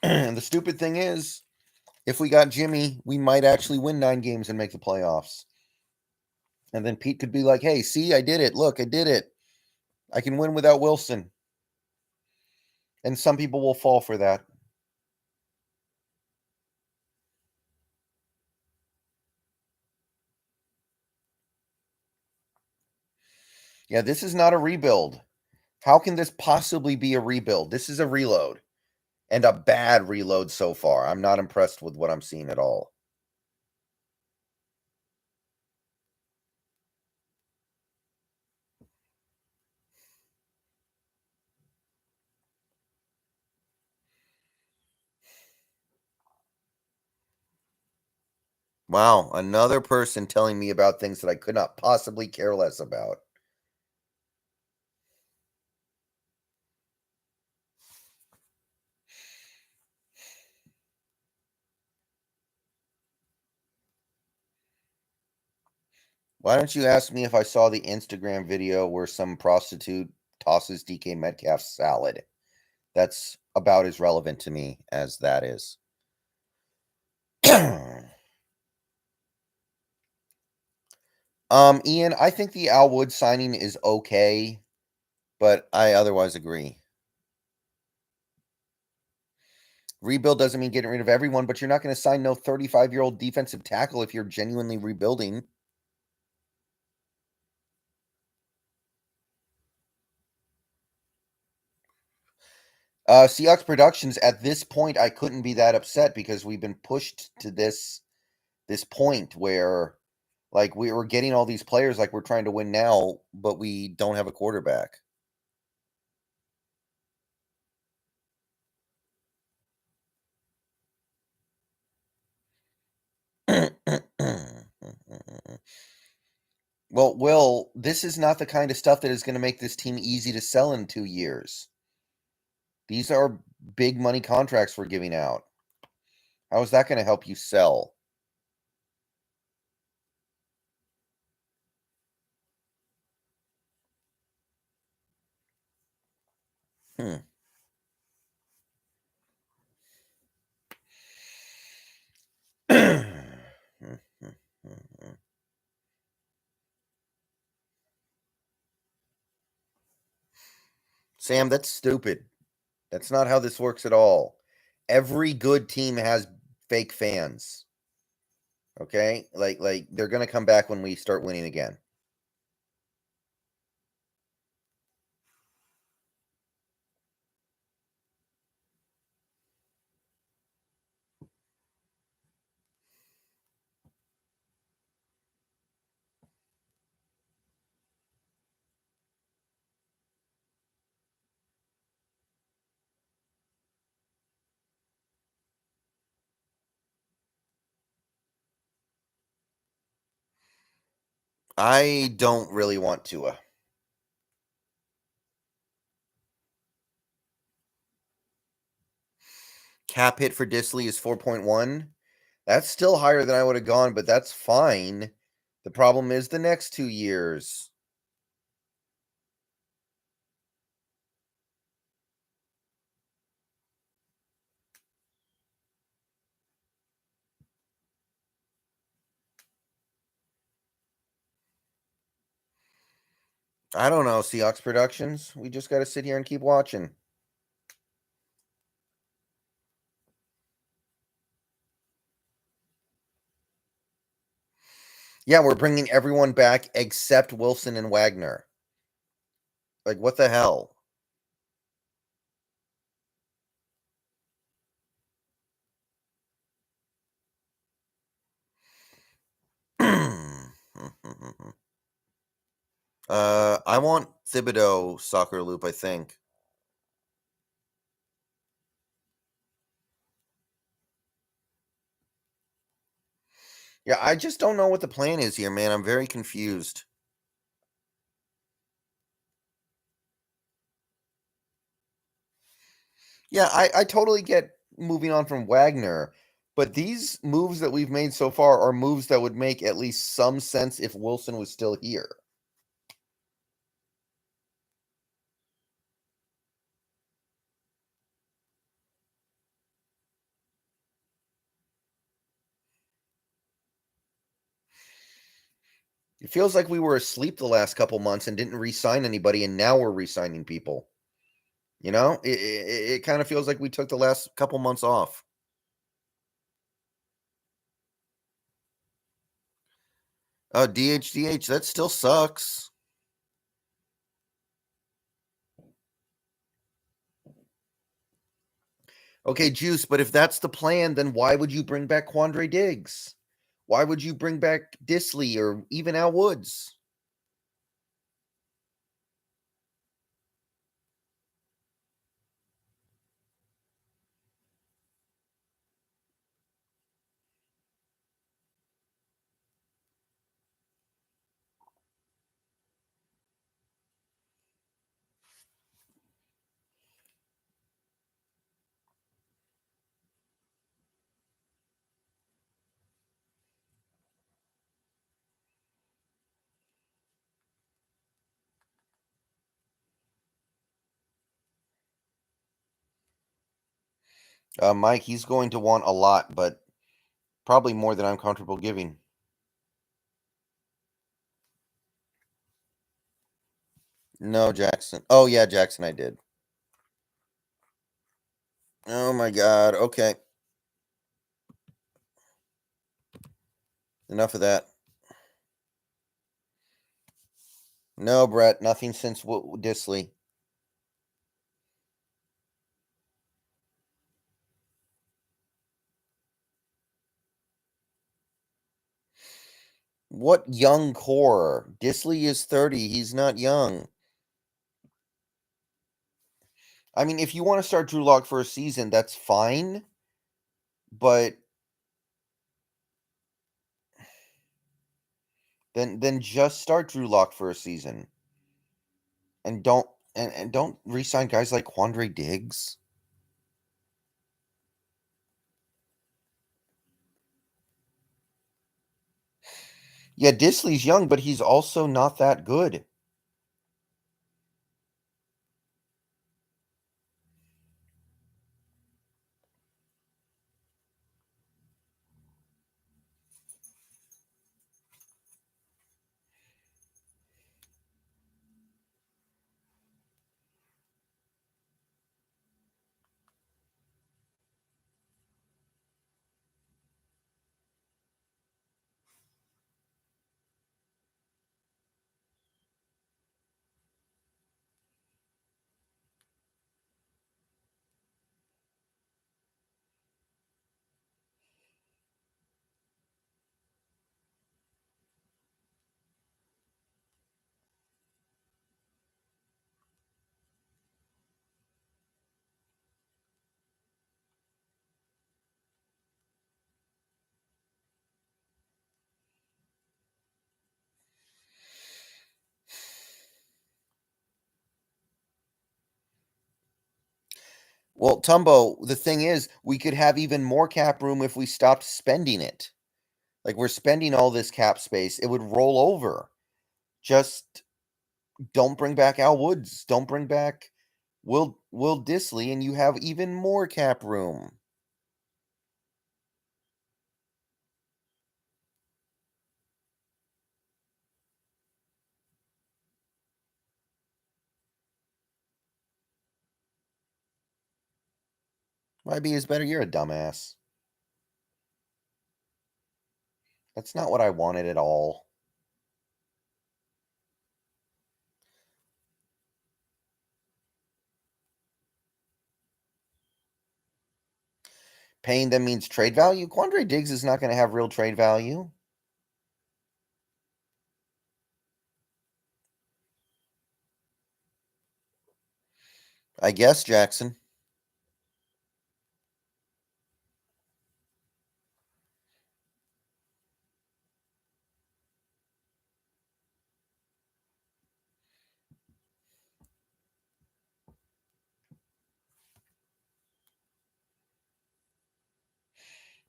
And the stupid thing is, if we got Jimmy, we might actually win 9 games and make the playoffs. And then Pete could be like, hey, see, I did it. Look, I did it. I can win without Wilson. And some people will fall for that. Yeah, this is not a rebuild. How can this possibly be a rebuild? This is a reload. And a bad reload so far. I'm not impressed with what I'm seeing at all. Wow, another person telling me about things that I could not possibly care less about. Why don't you ask me if I saw the Instagram video where some prostitute tosses DK Metcalf's salad? That's about as relevant to me as that is. Ian, I think the Al Wood signing is okay, but I otherwise agree. Rebuild doesn't mean getting rid of everyone, but you're not going to sign no 35-year-old defensive tackle if you're genuinely rebuilding. Seahawks Productions, at this point, I couldn't be that upset because we've been pushed to this point where like we were getting all these players like we're trying to win now, but we don't have a quarterback. Well, Will, this is not the kind of stuff that is going to make this team easy to sell in 2 years. These are big money contracts we're giving out. How is that going to help you sell? Hmm. Sam, that's stupid. That's not how this works at all. Every good team has fake fans. Okay? Like they're going to come back when we start winning again. I don't really want Tua. Cap hit for Disley is 4.1. That's still higher than I would have gone, but that's fine. The problem is the next 2 years. I don't know, Seahawks Productions. We just got to sit here and keep watching. Yeah, we're bringing everyone back except Wilson and Wagner. Like, what the hell? I want Thibodeau soccer loop, I think. Yeah, I just don't know what the plan is here, man. I'm very confused. Yeah, I totally get moving on from Wagner, but these moves that we've made so far are moves that would make at least some sense if Wilson was still here. It feels like we were asleep the last couple months and didn't re-sign anybody, and now we're re-signing people. You know, it kind of feels like we took the last couple months off. Oh, DHDH, that still sucks. Okay, Juice, but if that's the plan, then why would you bring back Quandre Diggs? Why would you bring back Disley or even Al Woods? Mike, he's going to want a lot, but probably more than I'm comfortable giving. No, Jackson. Oh, yeah, Jackson, I did. Oh, my God. Okay. Enough of that. No, Brett, nothing since Disley. What young core? Disley is 30. He's not young. I mean, if you want to start Drew Lock for a season, that's fine. But then just start Drew Lock for a season. And don't re-sign guys like Quandre Diggs. Yeah, Disley's young, but he's also not that good. Well, Tumbo, the thing is, we could have even more cap room if we stopped spending it. Like we're spending all this cap space, it would roll over. Just don't bring back Al Woods. Don't bring back Will Disley, and you have even more cap room. YB is better. You're a dumbass. That's not what I wanted at all. Paying them means trade value. Quandre Diggs is not going to have real trade value. I guess, Jackson.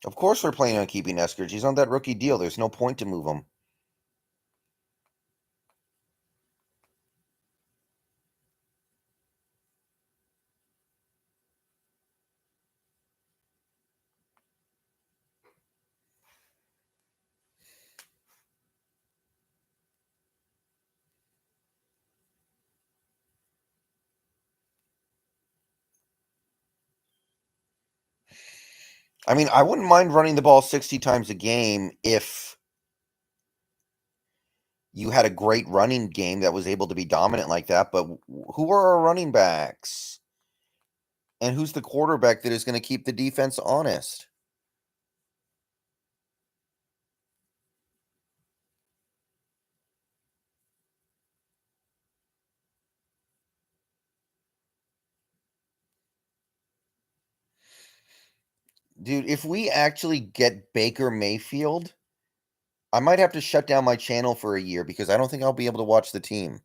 Of course we're planning on keeping Eskridge. He's on that rookie deal. There's no point to move him. I mean, I wouldn't mind running the ball 60 times a game if you had a great running game that was able to be dominant like that, but who are our running backs? And who's the quarterback that is going to keep the defense honest? Dude, if we actually get Baker Mayfield, I might have to shut down my channel for a year because I don't think I'll be able to watch the team.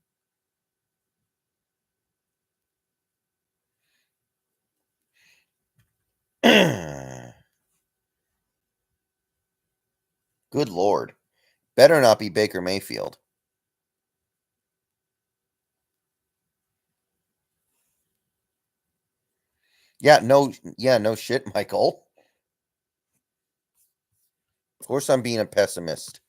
Good Lord. Better not be Baker Mayfield. No shit, Michael. Of course I'm being a pessimist.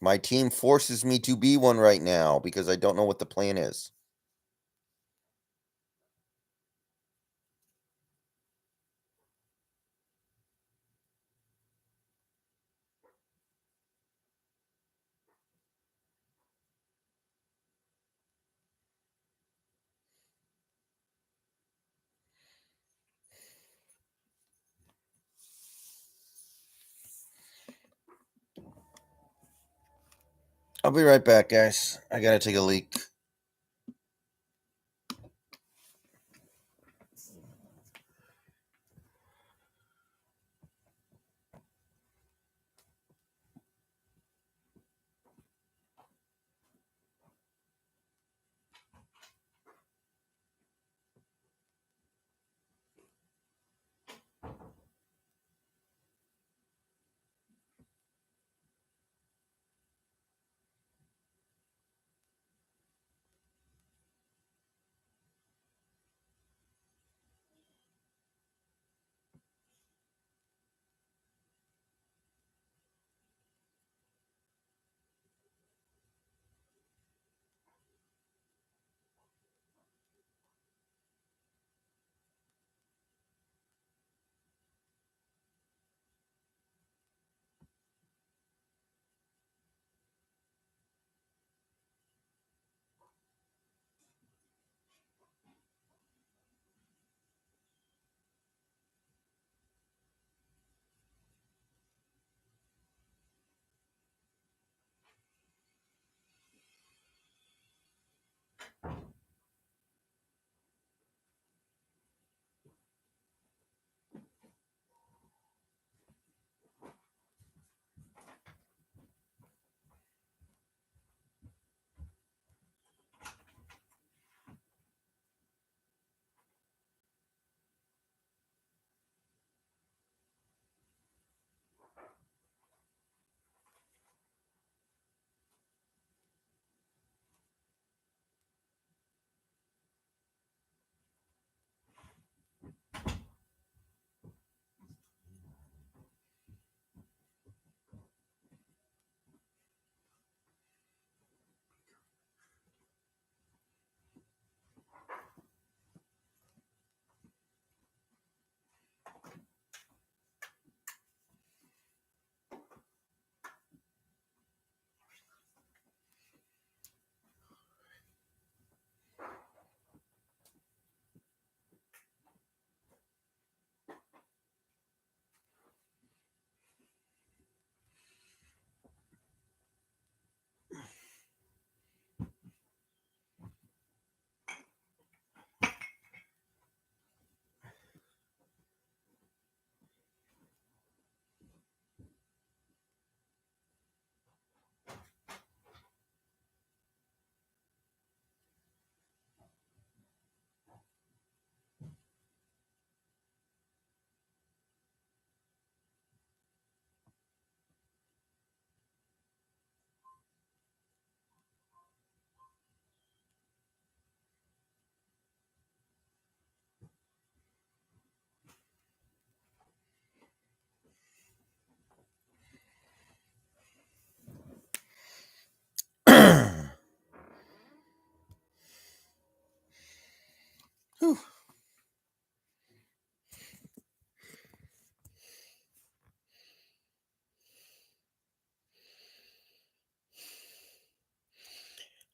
My team forces me to be one right now because I don't know what the plan is. I'll be right back, guys. I gotta take a leak.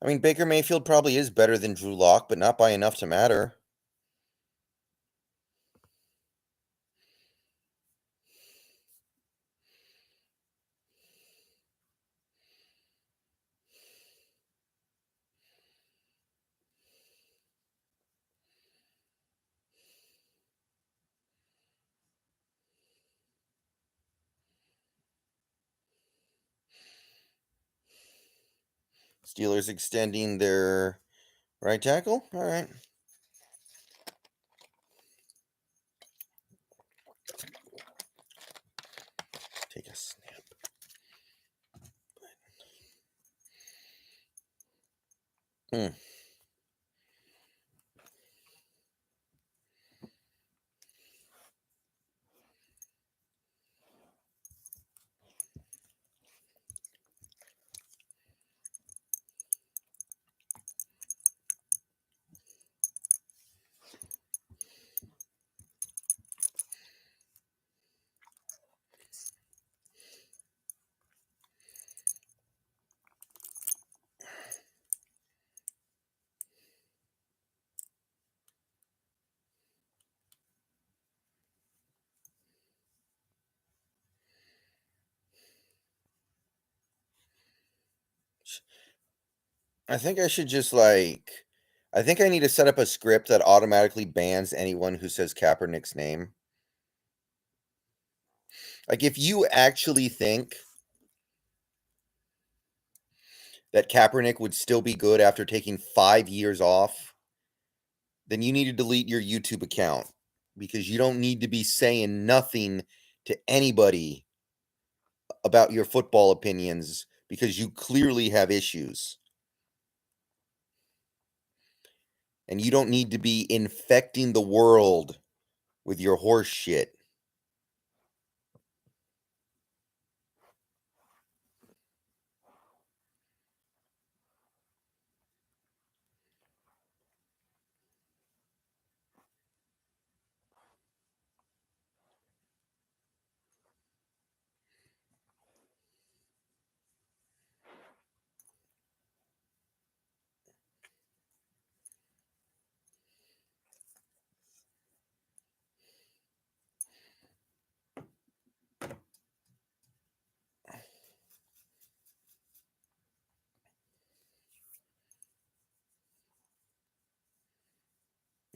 I mean, Baker Mayfield probably is better than Drew Lock, but not by enough to matter. Steelers extending their right tackle? All right. Take a snap. Hmm. I think I should just I think I need to set up a script that automatically bans anyone who says Kaepernick's name. Like, if you actually think that Kaepernick would still be good after taking 5 years off, then you need to delete your YouTube account because you don't need to be saying nothing to anybody about your football opinions because you clearly have issues. And you don't need to be infecting the world with your horse shit.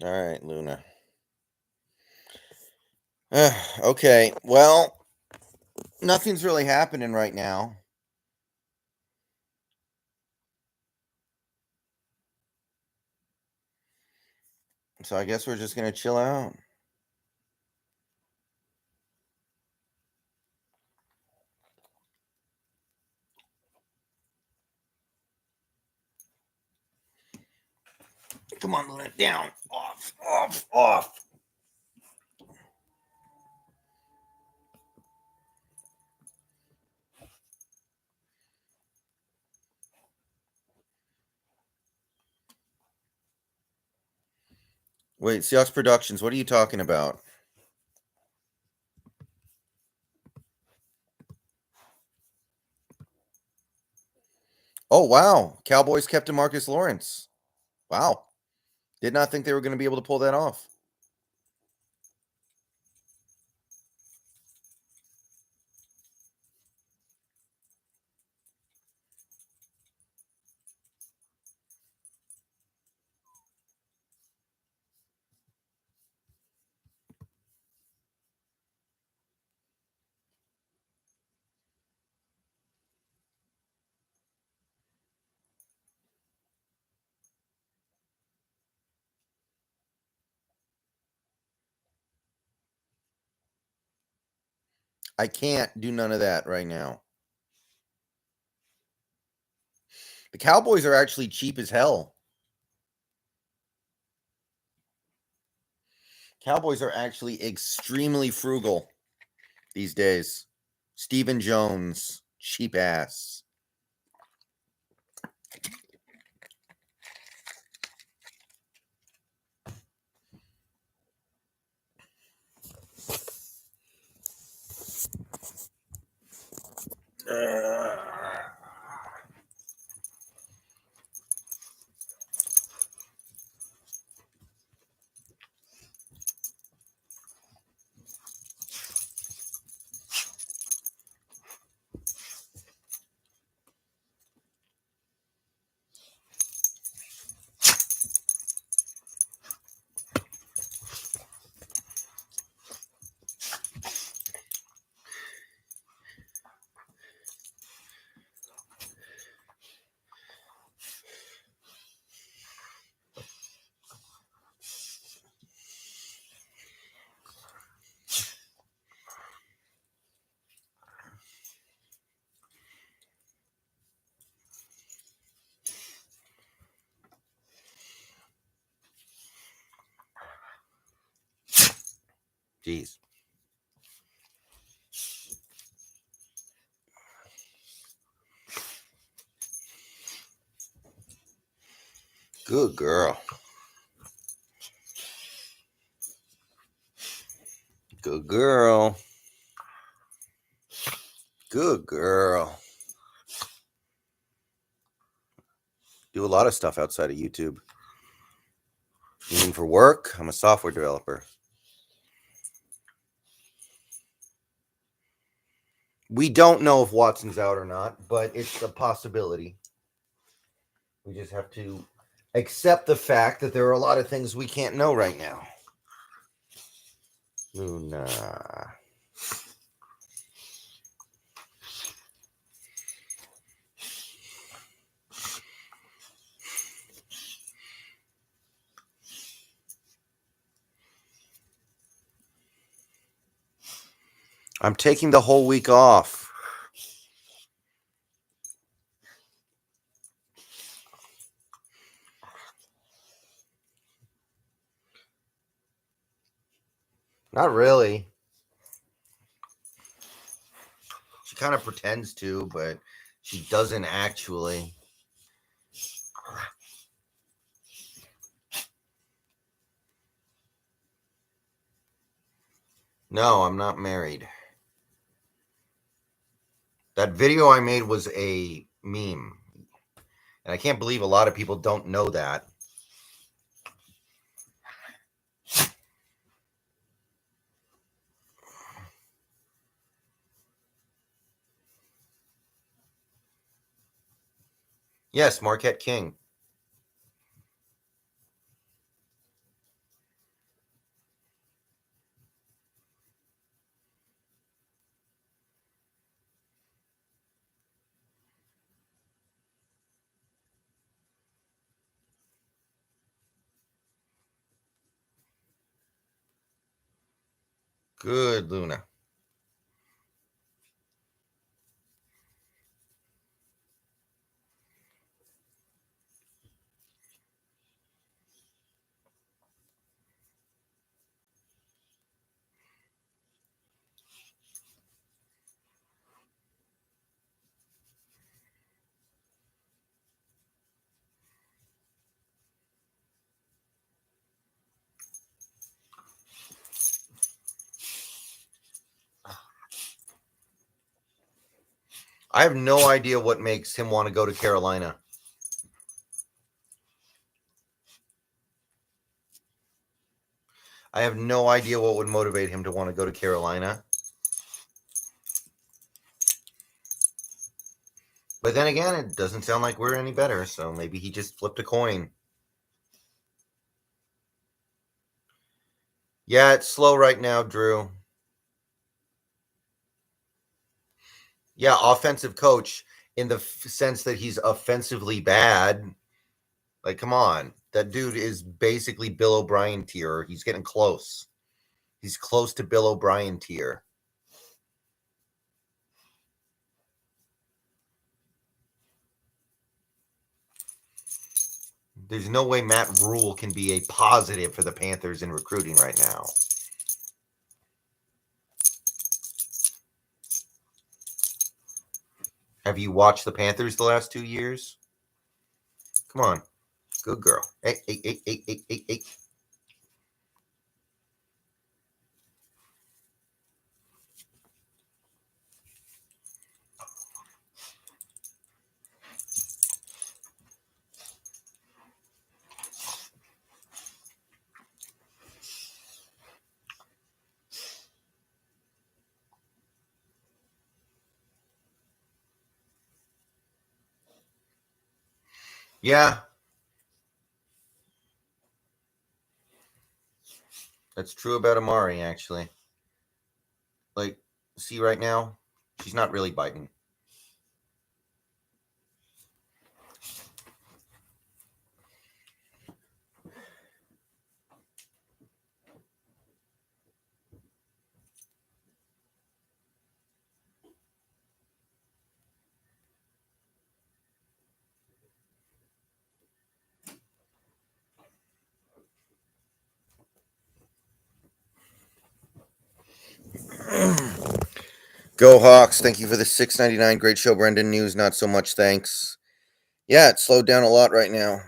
All right, Luna. Okay, well, nothing's really happening right now. So I guess we're just going to chill out. Come on, Luna. Down. Off, off, off. Wait, Seahawks Productions, what are you talking about? Oh, wow. Cowboys kept DeMarcus Lawrence. Wow. Did not think they were going to be able to pull that off. I can't do none of that right now. The Cowboys are actually cheap as hell. Cowboys are actually extremely frugal these days. Stephen Jones, cheap ass. Jeez. Good girl. Good girl. Good girl. Do a lot of stuff outside of YouTube. You mean for work? I'm a software developer. We don't know if Watson's out or not, but it's a possibility. We just have to accept the fact that there are a lot of things we can't know right now. Luna. I'm taking the whole week off. Not really. She kind of pretends to, but she doesn't actually. No, I'm not married. That video I made was a meme. And I can't believe a lot of people don't know that. Yes, Marquette King. Good, Luna. I have no idea what makes him want to go to Carolina. I have no idea what would motivate him to want to go to Carolina. But then again, it doesn't sound like we're any better, so maybe he just flipped a coin. Yeah, it's slow right now, Drew. Yeah, offensive coach in the sense that he's offensively bad. Like, come on. That dude is basically Bill O'Brien tier. He's getting close. He's close to Bill O'Brien tier. There's no way Matt Rule can be a positive for the Panthers in recruiting right now. Have you watched the Panthers the last 2 years? Come on. Good girl. Hey, hey, hey, hey, hey, hey, hey. Yeah. That's true about Amari, actually. Like, see right now, she's not really biting. Go Hawks. Thank you for the $6.99. Great show, Brendon. News, not so much, thanks. Yeah, it slowed down a lot right now.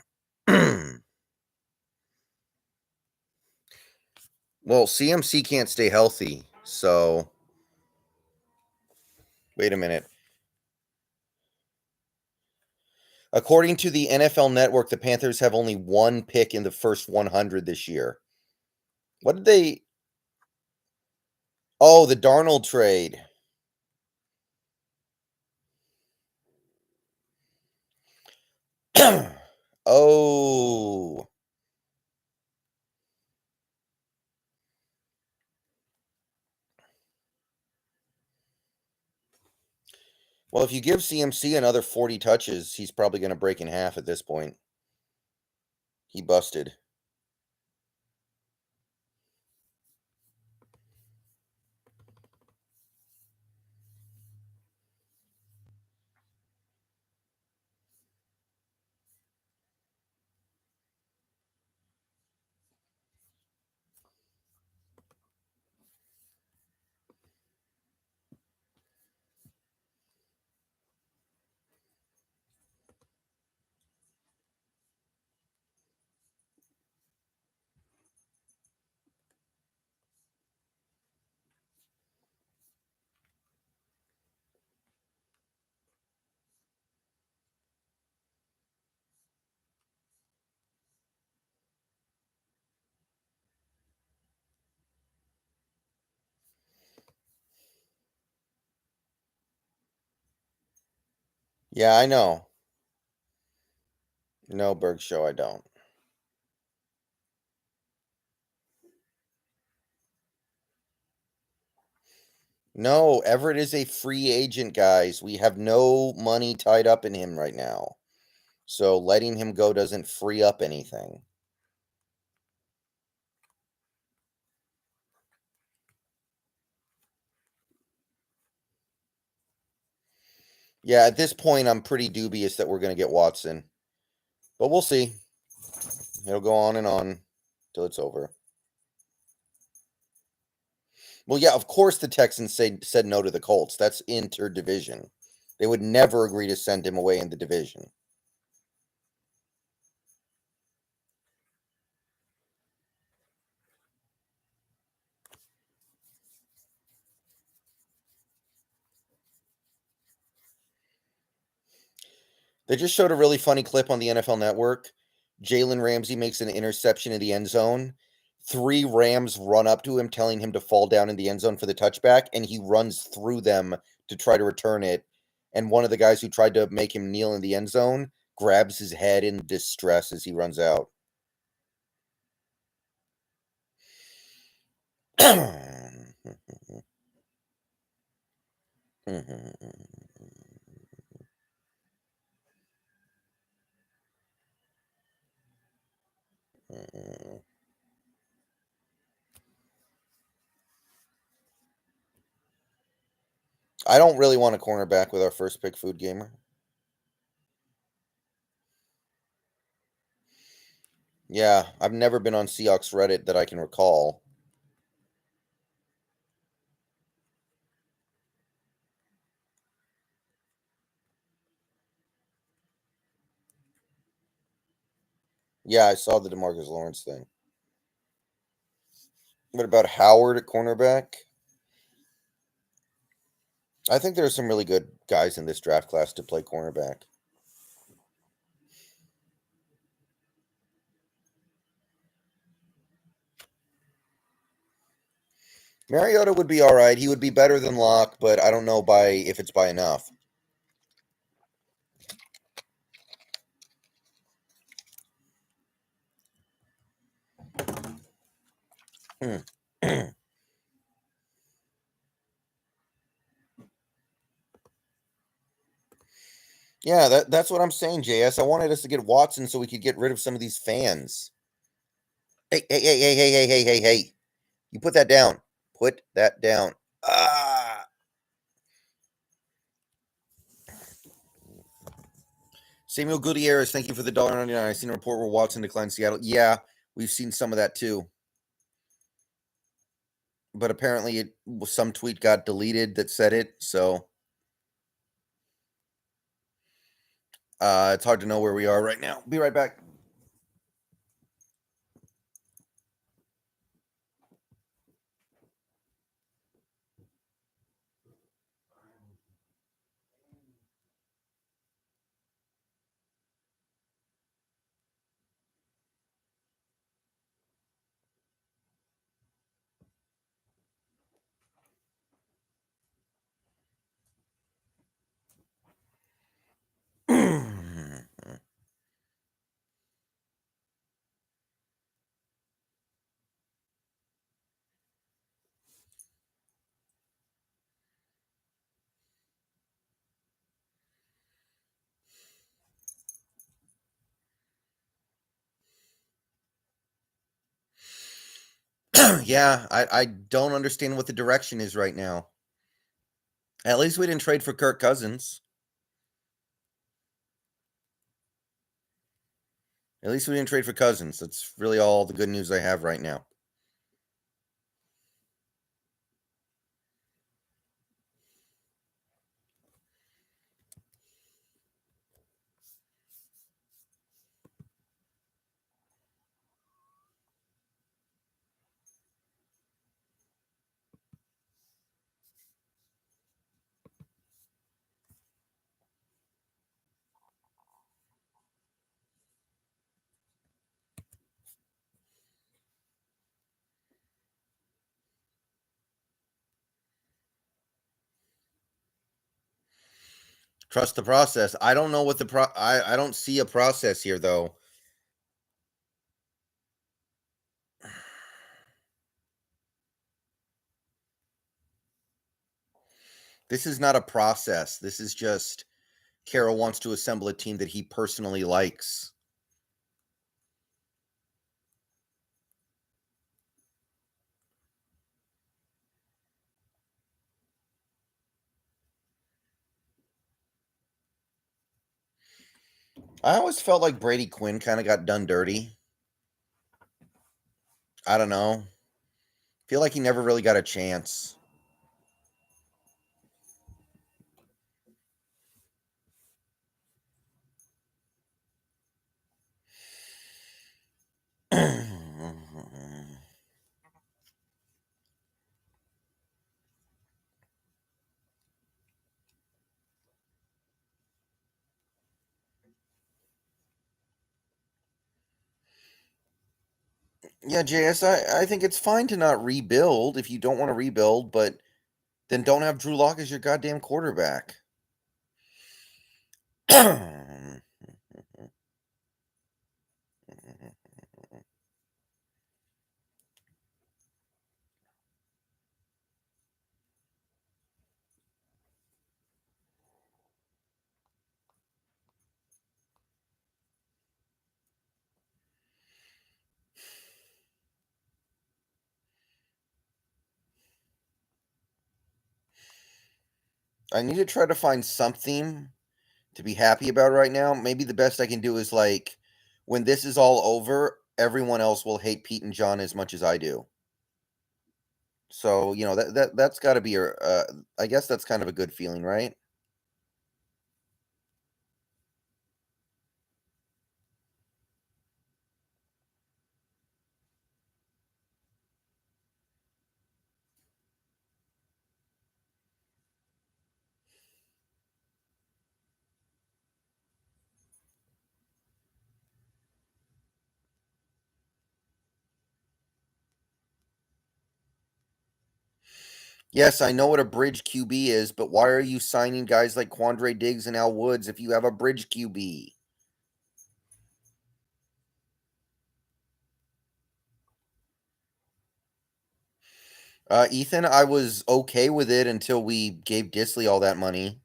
Well, CMC can't stay healthy, so wait a minute. According to the NFL Network, the Panthers have only one pick in the first 100 this year. What did they... Oh, the Darnold trade. Oh. Well, if you give CMC another 40 touches, he's probably going to break in half at this point. He busted. Yeah, I know. No, Berg Show, I don't. No, Everett is a free agent, guys. We have no money tied up in him right now. So letting him go doesn't free up anything. Yeah, at this point, I'm pretty dubious that we're going to get Watson. But we'll see. It'll go on and on till it's over. Well, yeah, of course the Texans said no to the Colts. That's interdivision. They would never agree to send him away in the division. They just showed a really funny clip on the NFL Network. Jalen Ramsey makes an interception in the end zone. 3 Rams run up to him, telling him to fall down in the end zone for the touchback, and he runs through them to try to return it. And one of the guys who tried to make him kneel in the end zone grabs his head in distress as he runs out. I don't really want a cornerback with our first pick, Food Gamer. Yeah, I've never been on Seahawks Reddit that I can recall. Yeah, I saw the DeMarcus Lawrence thing. What about Howard at cornerback? I think there are some really good guys in this draft class to play cornerback. Mariota would be all right. He would be better than Locke, but I don't know if it's by enough. Yeah, that's what I'm saying, JS. I wanted us to get Watson so we could get rid of some of these fans. Hey, hey, hey, hey, hey, hey, hey, hey, hey. You put that down. Put that down. Ah. Samuel Gutierrez, thank you for the $1.99. I seen a report where Watson declined Seattle. Yeah, we've seen some of that too. but apparently some tweet got deleted that said it, so it's hard to know where we are right now. Be right back. Yeah, I don't understand what the direction is right now. At least we didn't trade for Kirk Cousins. At least we didn't trade for Cousins. That's really all the good news I have right now. Trust the process. I don't know what the I don't see a process here though. This is not a process. This is just Carroll wants to assemble a team that he personally likes. I always felt like Brady Quinn kind of got done dirty. I don't know. Feel like he never really got a chance. Yeah, JS, I think it's fine to not rebuild if you don't want to rebuild, but then don't have Drew Lock as your goddamn quarterback. I need to try to find something to be happy about right now. Maybe the best I can do is like when this is all over, everyone else will hate Pete and John as much as I do. So, that's got to be I guess that's kind of a good feeling, right? Yes, I know what a bridge QB is, but why are you signing guys like Quandre Diggs and Al Woods if you have a bridge QB? Ethan, I was okay with it until we gave Disley all that money.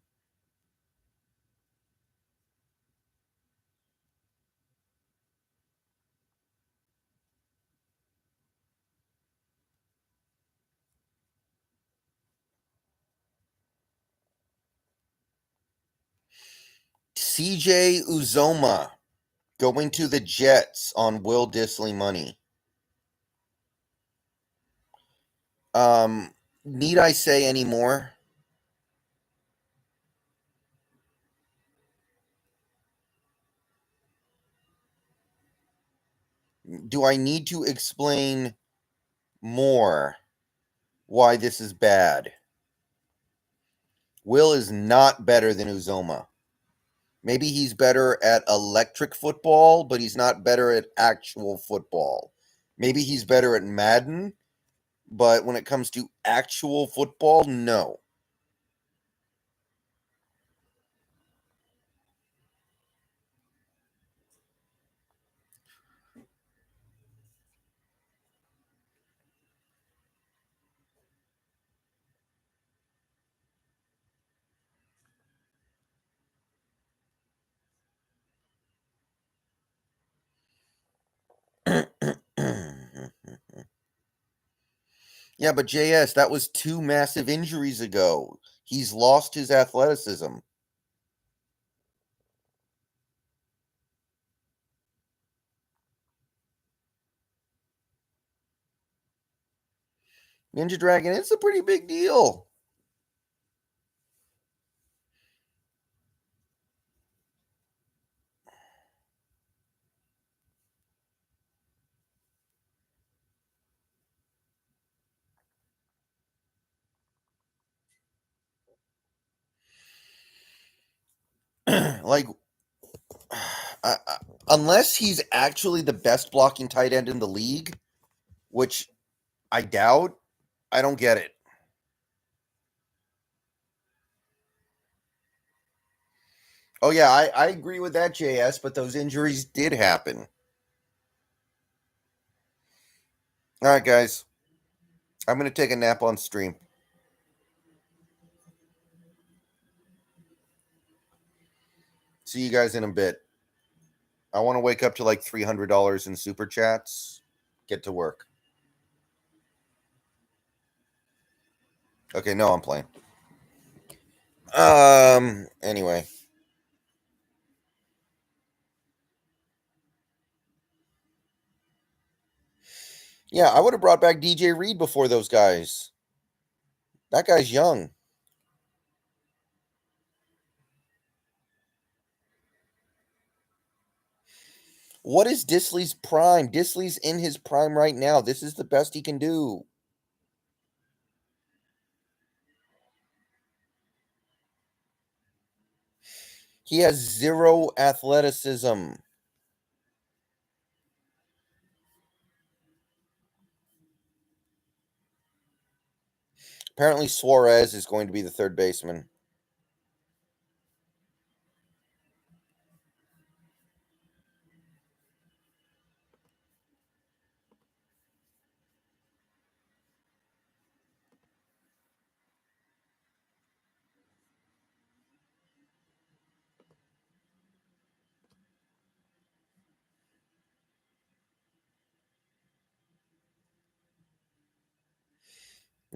CJ Uzoma going to the Jets on Will Disley money. Need I say any more? Do I need to explain more why this is bad? Will is not better than Uzoma. Maybe he's better at electric football, but he's not better at actual football. Maybe he's better at Madden, but when it comes to actual football, no. Yeah, but JS, that was 2 massive injuries ago. He's lost his athleticism. Ninja Dragon, it's a pretty big deal. Like, unless he's actually the best blocking tight end in the league, which I doubt, I don't get it. Oh, yeah, I agree with that, JS, but those injuries did happen. All right, guys. I'm going to take a nap on stream. See you guys in a bit. I want to wake up to like $300 in super chats. Get to work. Okay, no, I'm playing. Anyway. Yeah, I would have brought back DJ Reed before those guys. That guy's young. What is Disley's prime? Disley's in his prime right now. This is the best he can do. He has 0 athleticism. Apparently, Suarez is going to be the third baseman.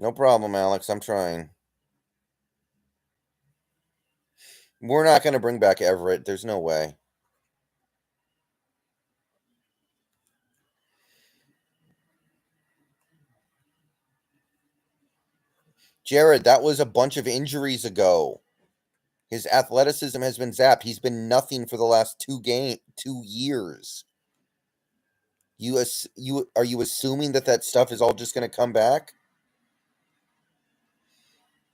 No problem, Alex. I'm trying. We're not going to bring back Everett. There's no way. Jared, that was a bunch of injuries ago. His athleticism has been zapped. He's been nothing for the last 2 years. Are you assuming that stuff is all just going to come back?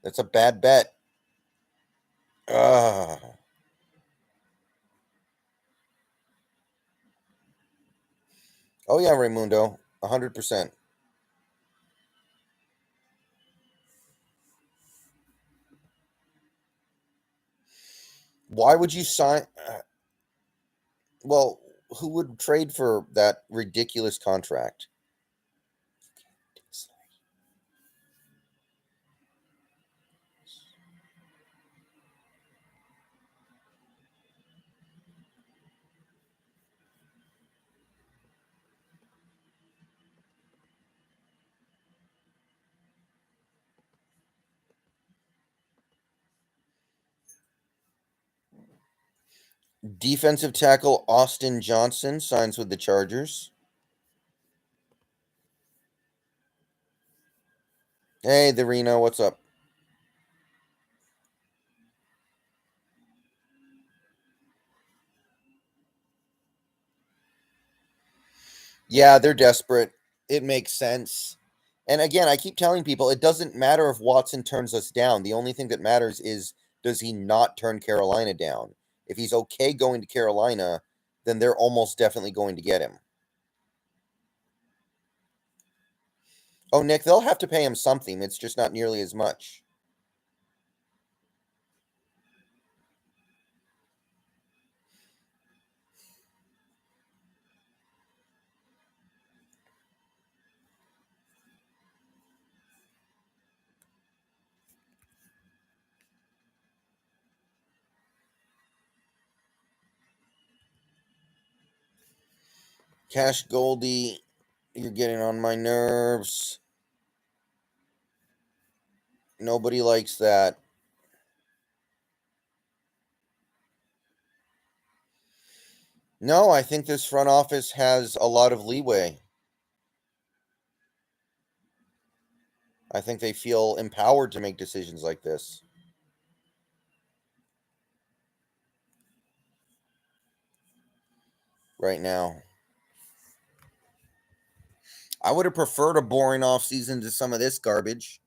That's a bad bet. Ugh. Oh yeah, Raymundo, 100%. Why would you sign? Well, who would trade for that ridiculous contract? Defensive tackle Austin Johnson signs with the Chargers. Hey, the Reno, what's up? Yeah, they're desperate. It makes sense. And again, I keep telling people it doesn't matter if Watson turns us down. The only thing that matters is does he not turn Carolina down? If he's okay going to Carolina, then they're almost definitely going to get him. Oh, Nick, they'll have to pay him something. It's just not nearly as much. Cash Goldie, you're getting on my nerves. Nobody likes that. No, I think this front office has a lot of leeway. I think they feel empowered to make decisions like this right now. I would have preferred a boring off season to some of this garbage.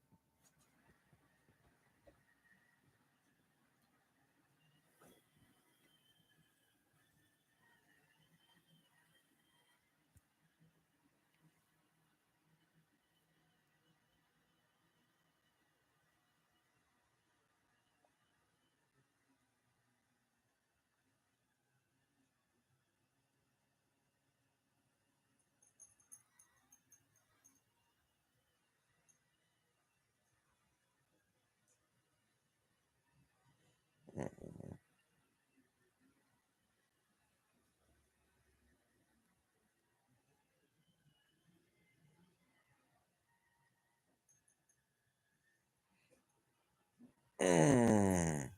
Mm.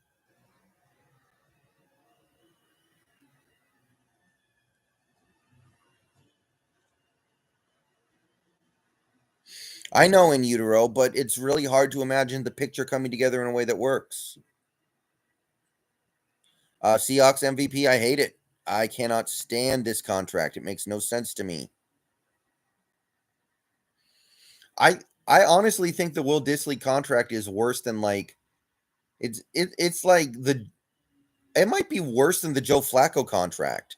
I know in utero, but it's really hard to imagine the picture coming together in a way that works. Seahawks MVP, I hate it. I cannot stand this contract. It makes no sense to me. I I honestly think the Will Dissly contract is worse than like it's like the it might be worse than the Joe Flacco contract.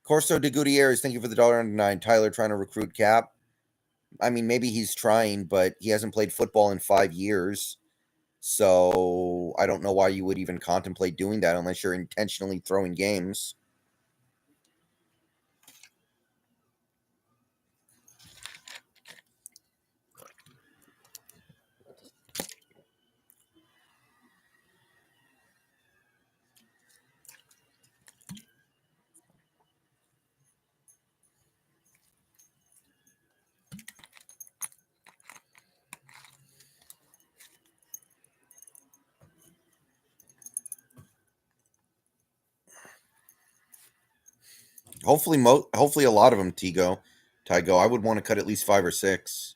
Corso de Gutierrez, thank you for the $1.99. Tyler trying to recruit Cap. I mean, maybe he's trying, but he hasn't played football in 5 years. So I don't know why you would even contemplate doing that unless you're intentionally throwing games. Hopefully a lot of them, Tygo. I would want to cut at least 5 or 6.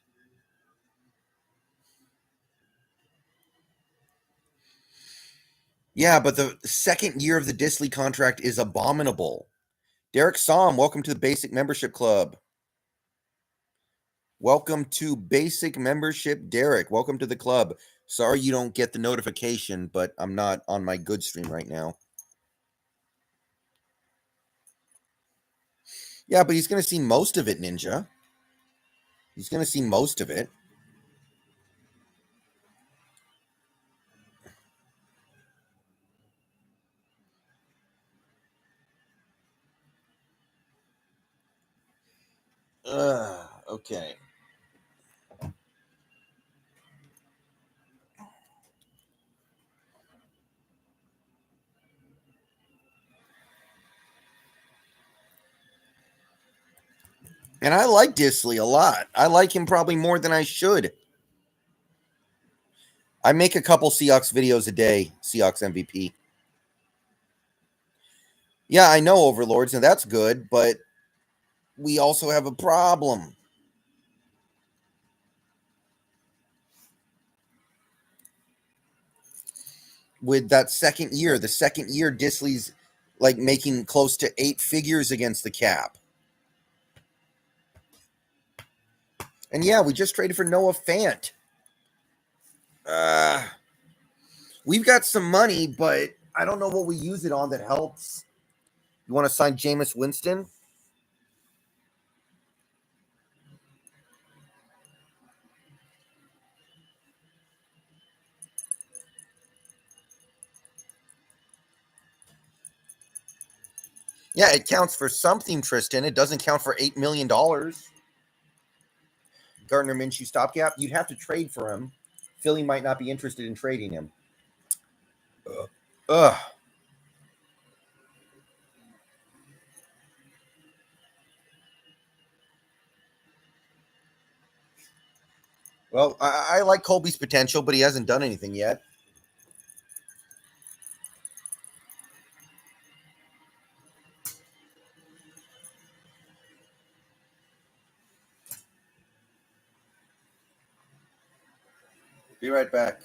Yeah, but the second year of the Disley contract is abominable. Derek Som, welcome to the Basic Membership Club. Welcome to Basic Membership, Derek. Welcome to the club. Sorry you don't get the notification, but I'm not on my good stream right now. Yeah, but he's going to see most of it, Ninja. He's going to see most of it. Okay. And I like Disley a lot. I like him probably more than I should. I make a couple Seahawks videos a day, Seahawks MVP. Yeah, I know Overlords, and that's good, but we also have a problem. with that second year. The second year, Disley's like making close to 8 figures against the cap. And yeah, we just traded for Noah Fant. We've got some money, but I don't know what we use it on that helps. You want to sign Jameis Winston? Yeah, it counts for something, Tristan. It doesn't count for $8 million. Gardner Minshew stopgap. You'd have to trade for him. Philly might not be interested in trading him. Ugh. Well, I like Colby's potential, but he hasn't done anything yet. Be right back.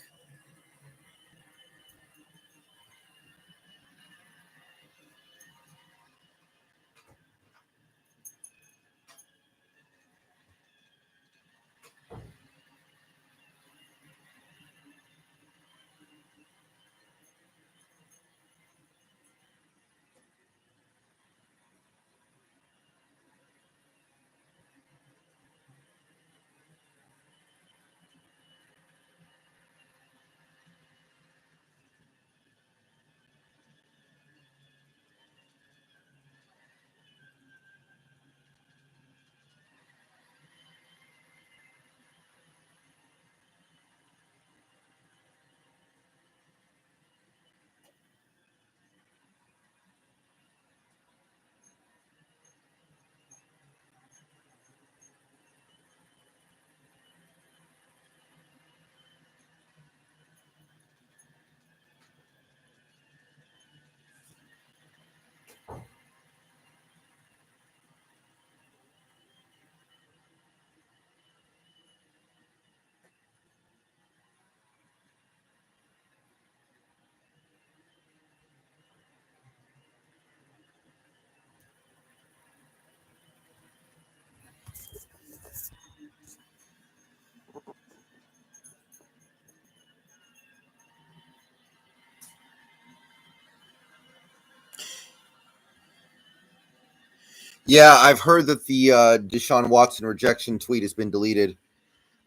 Yeah, I've heard that the Deshaun Watson rejection tweet has been deleted.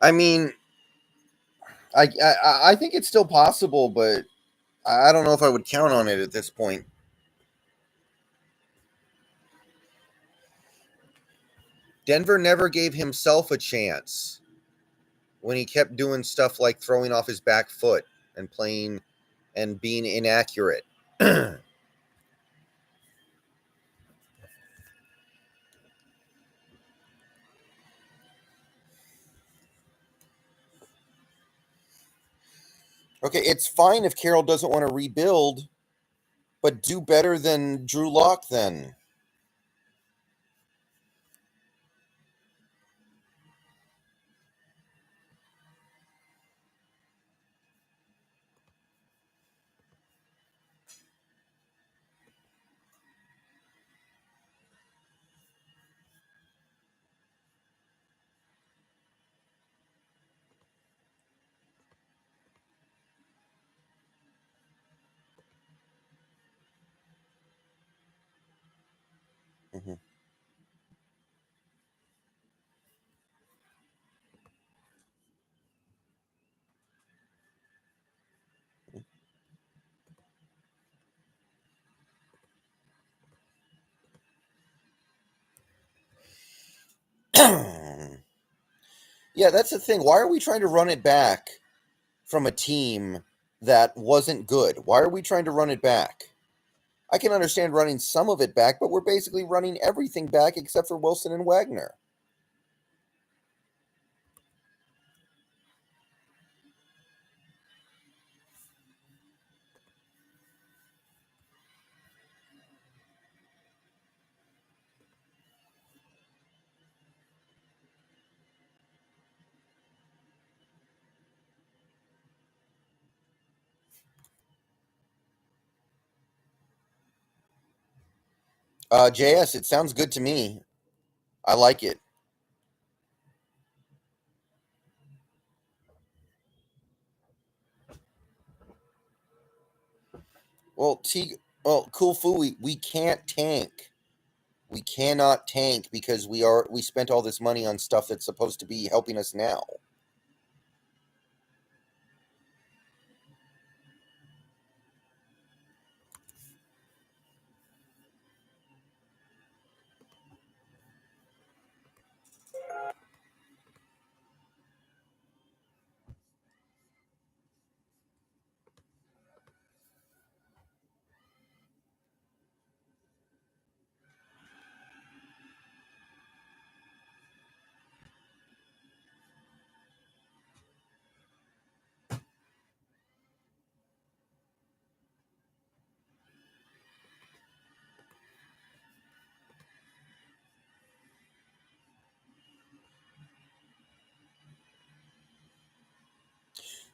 I mean, I think it's still possible, but I don't know if I would count on it at this point. Denver never gave himself a chance when he kept doing stuff like throwing off his back foot and playing and being inaccurate. Okay, it's fine if Carroll doesn't want to rebuild, but do better than Drew Lock then. Mhm. Yeah, that's the thing. Why are we trying to run it back from a team that wasn't good? Why are we trying to run it back? I can understand running some of it back, but we're basically running everything back except for Wilson and Wagner. JS, it sounds good to me. I like it. Well, Cool Fu, we can't tank. We cannot tank because we spent all this money on stuff that's supposed to be helping us now.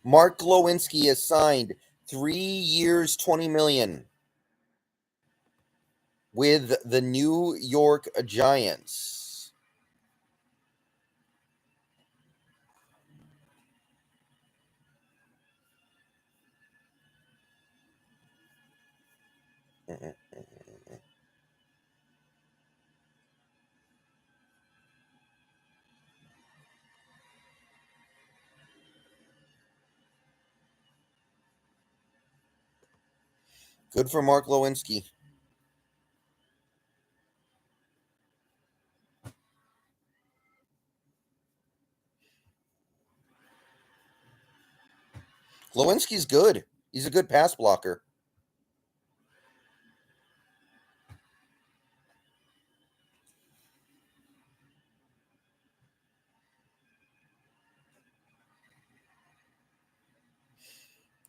Mark Glowinski has signed 3 years, $20 million with the New York Giants. Good for Mark Glowinski. Glowinski's good. He's a good pass blocker.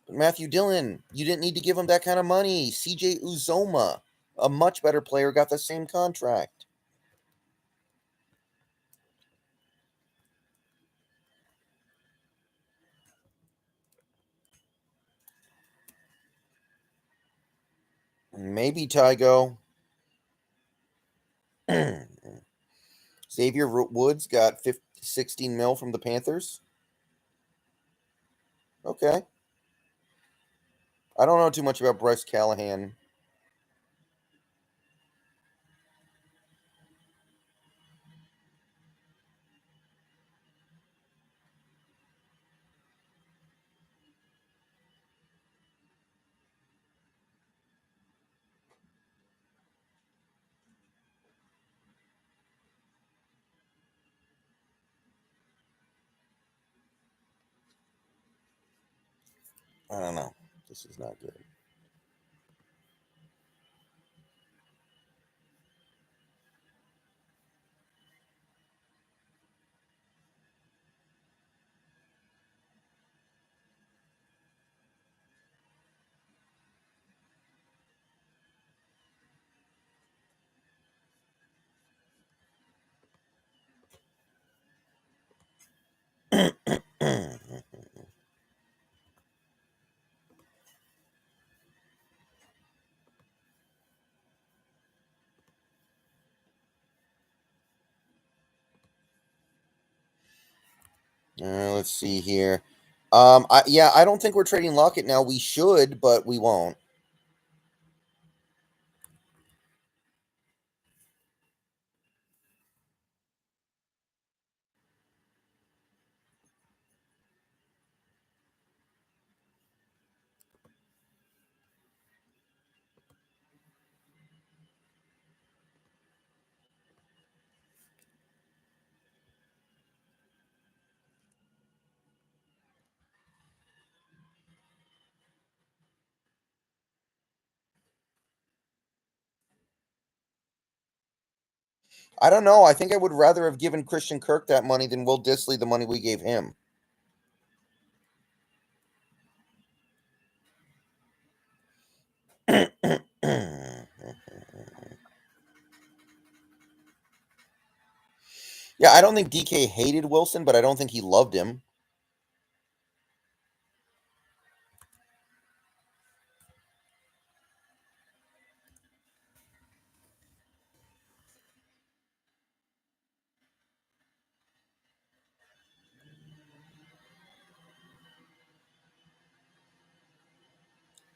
But Matthew Dillon, you didn't need to give him that kind of money. CJ Uzoma, a much better player, got the same contract. Maybe Tygo. Xavier Woods got 16 mil from the Panthers. Okay. I don't know too much about Bryce Callahan. I don't know. This is not good. Let's see here. I don't think we're trading Lockett now. We should, but we won't. I don't know. I think I would rather have given Christian Kirk that money than Will Dissly the money we gave him. Yeah, I don't think DK hated Wilson, but I don't think he loved him.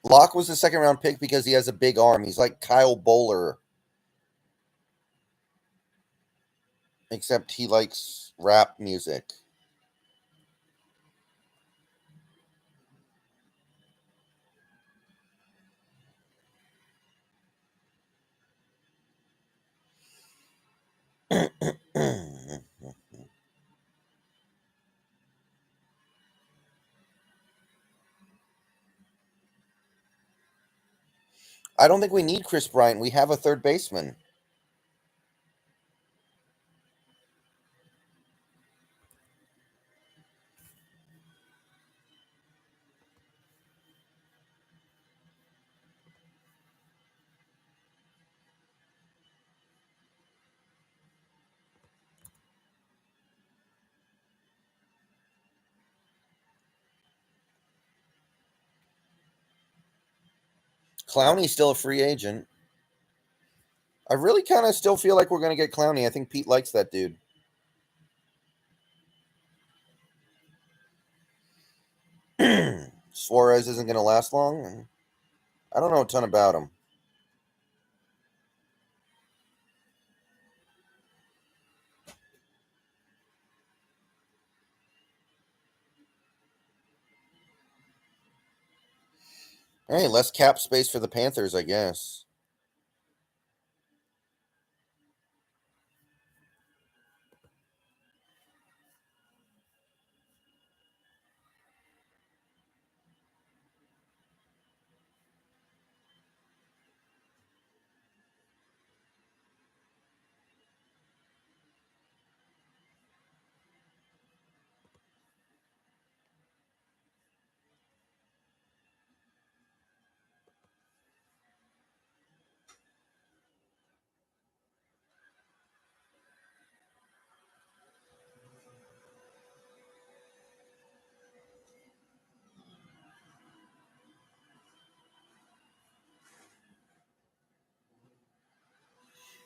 Locke was the second round pick because he has a big arm. He's like Kyle Bowler, except he likes rap music. I don't think we need Chris Bryant. We have a third baseman. Clowney's still a free agent. I really kind of still feel like we're going to get Clowney. I think Pete likes that dude. Suarez isn't going to last long. I don't know a ton about him. Hey, less cap space for the Panthers, I guess.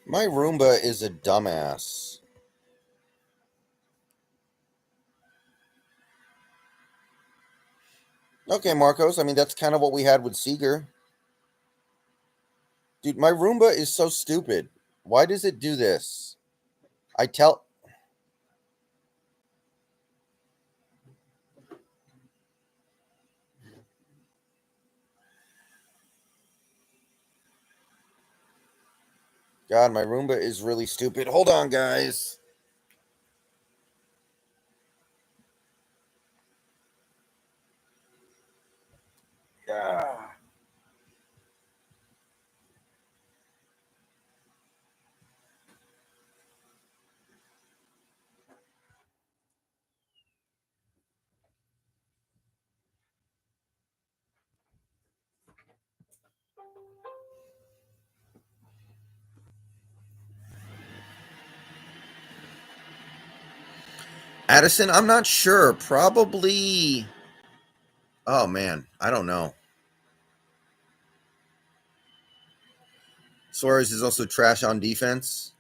My Roomba is a dumbass. Okay, Marcos. I mean, that's kind of what we had with Seager. Dude, my Roomba is so stupid. Why does it do this? I tell. God, my Roomba is really stupid. Hold on, guys. Ah. Addison, I'm not sure. Probably. Oh, man. I don't know. Suarez is also trash on defense.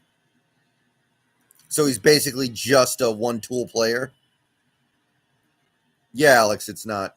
So he's basically just a one tool player. Yeah, Alex, it's not.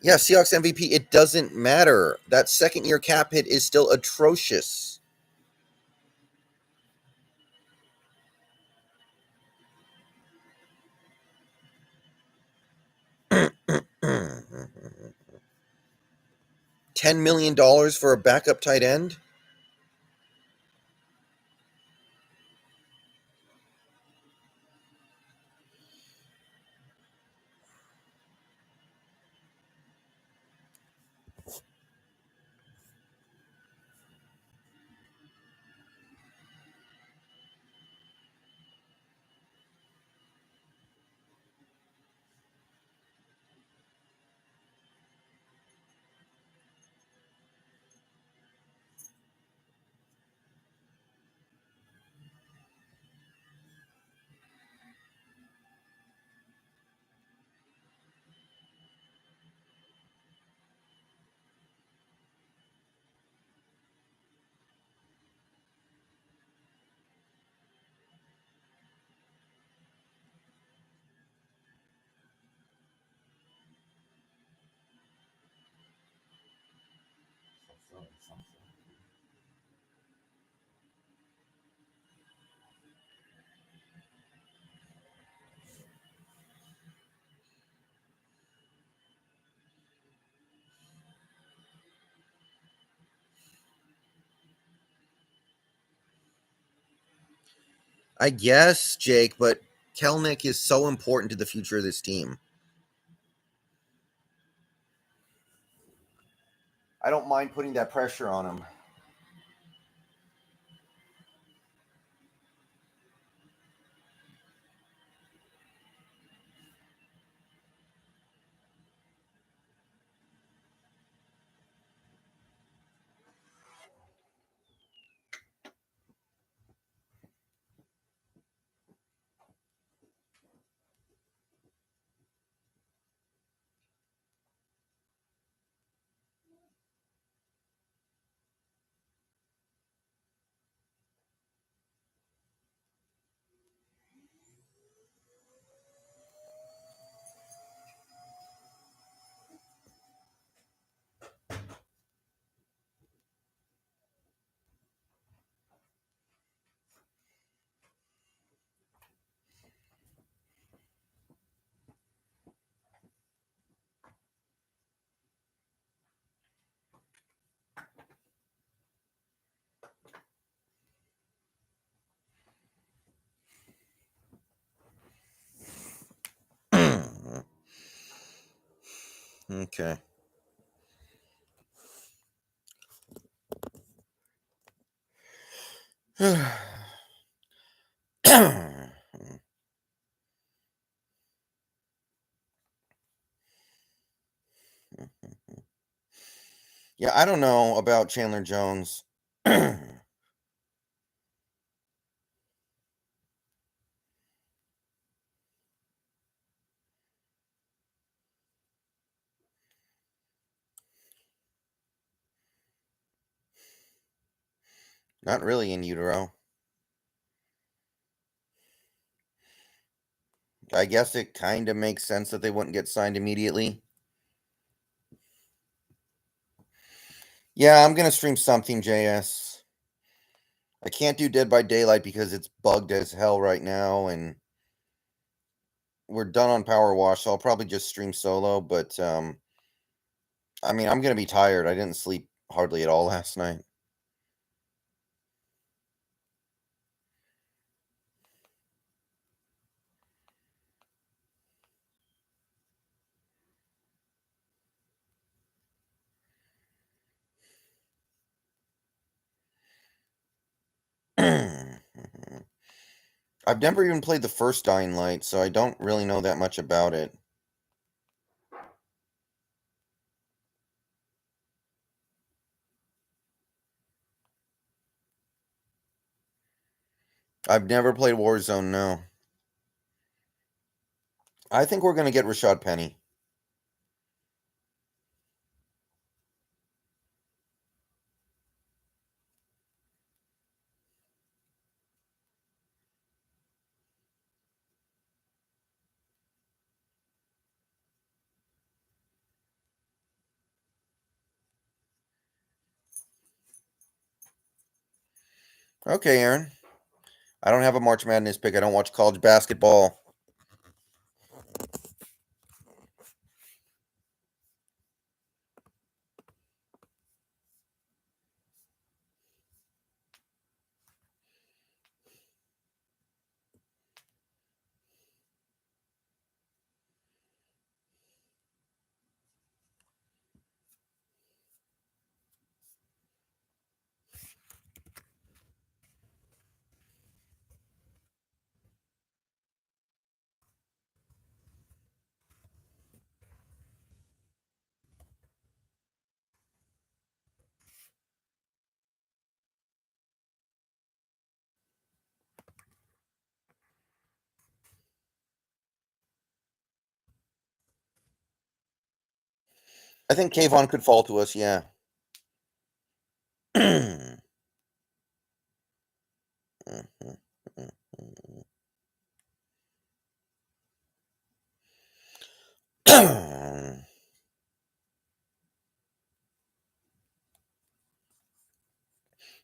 Yeah, Seahawks MVP, it doesn't matter. That second year cap hit is still atrocious. $10 million for a backup tight end? I guess, Jake, but Kelnick is so important to the future of this team. I don't mind putting that pressure on him. Okay. Yeah, I don't know about Chandler Jones. Not really in utero. I guess it kind of makes sense that they wouldn't get signed immediately. Yeah, I'm going to stream something, JS. I can't do Dead by Daylight because it's bugged as hell right now, and we're done on Power Wash, so I'll probably just stream solo, but I mean, I'm going to be tired. I didn't sleep hardly at all last night. I've never even played the first Dying Light, so I don't really know that much about it. I've never played Warzone, no. I think we're going to get Rashad Penny. Okay, Aaron. I don't have a March Madness pick. I don't watch college basketball. I think Kayvon could fall to us, yeah.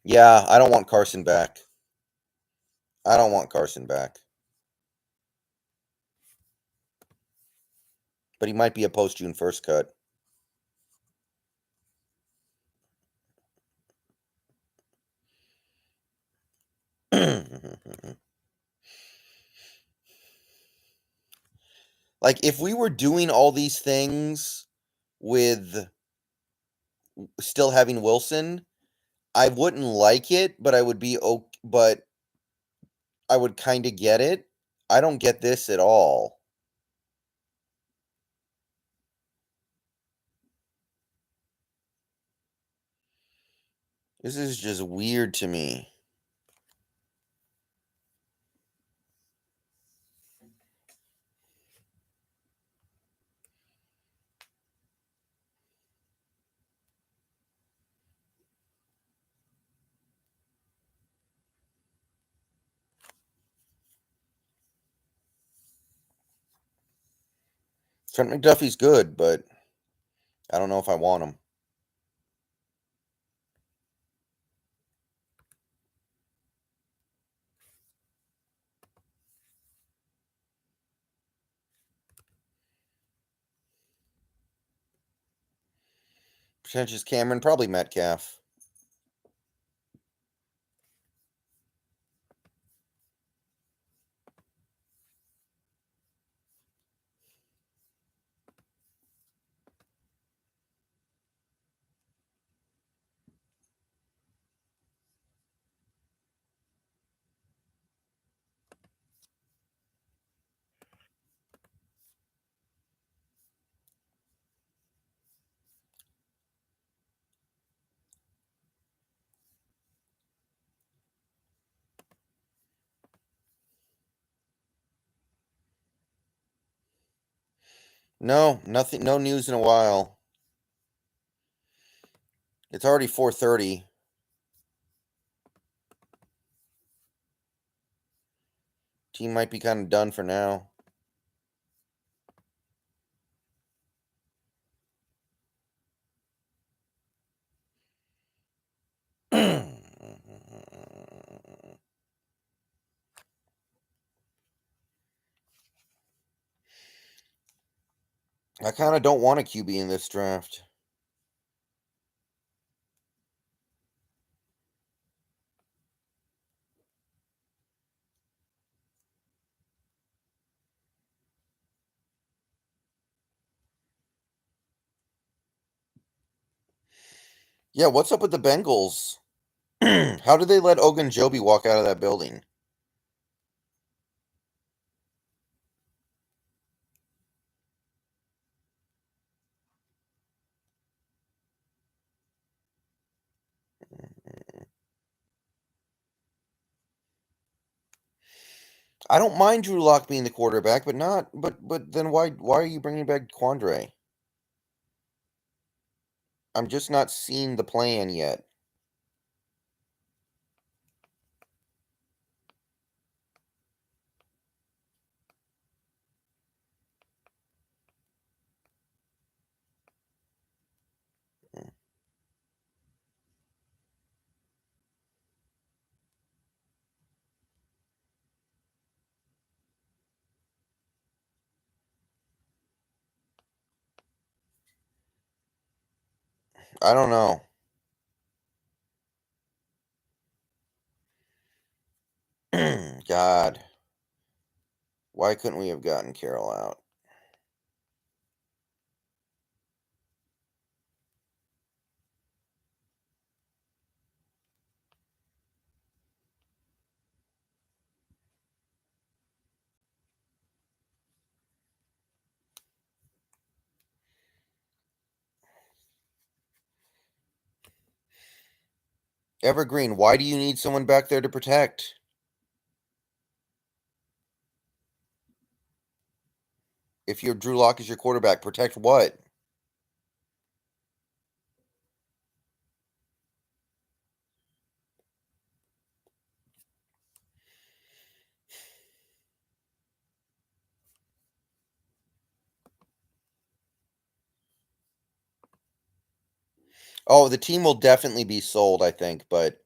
Yeah, I don't want Carson back. I don't want Carson back. But he might be a post June 1st cut. Like, if we were doing all these things with still having Wilson, I wouldn't like it, but I would be but I would kind of get it. I don't get this at all. This is just weird to me. Trent McDuffie's good, but I don't know if I want him. Pretentious Cameron, probably Metcalf. No, nothing. No news in a while. It's already 4:30. Team might be kind of done for now. I kind of don't want a QB in this draft. Yeah, what's up with the Bengals? How did they let Ogunjobi walk out of that building? I don't mind Drew Lock being the quarterback, but not. But then why are you bringing back Quandre? I'm just not seeing the plan yet. I don't know. God, why couldn't we have gotten Carroll out? Evergreen, why do you need someone back there to protect? If your Drew Lock is your quarterback, protect what? Oh, the team will definitely be sold, I think, but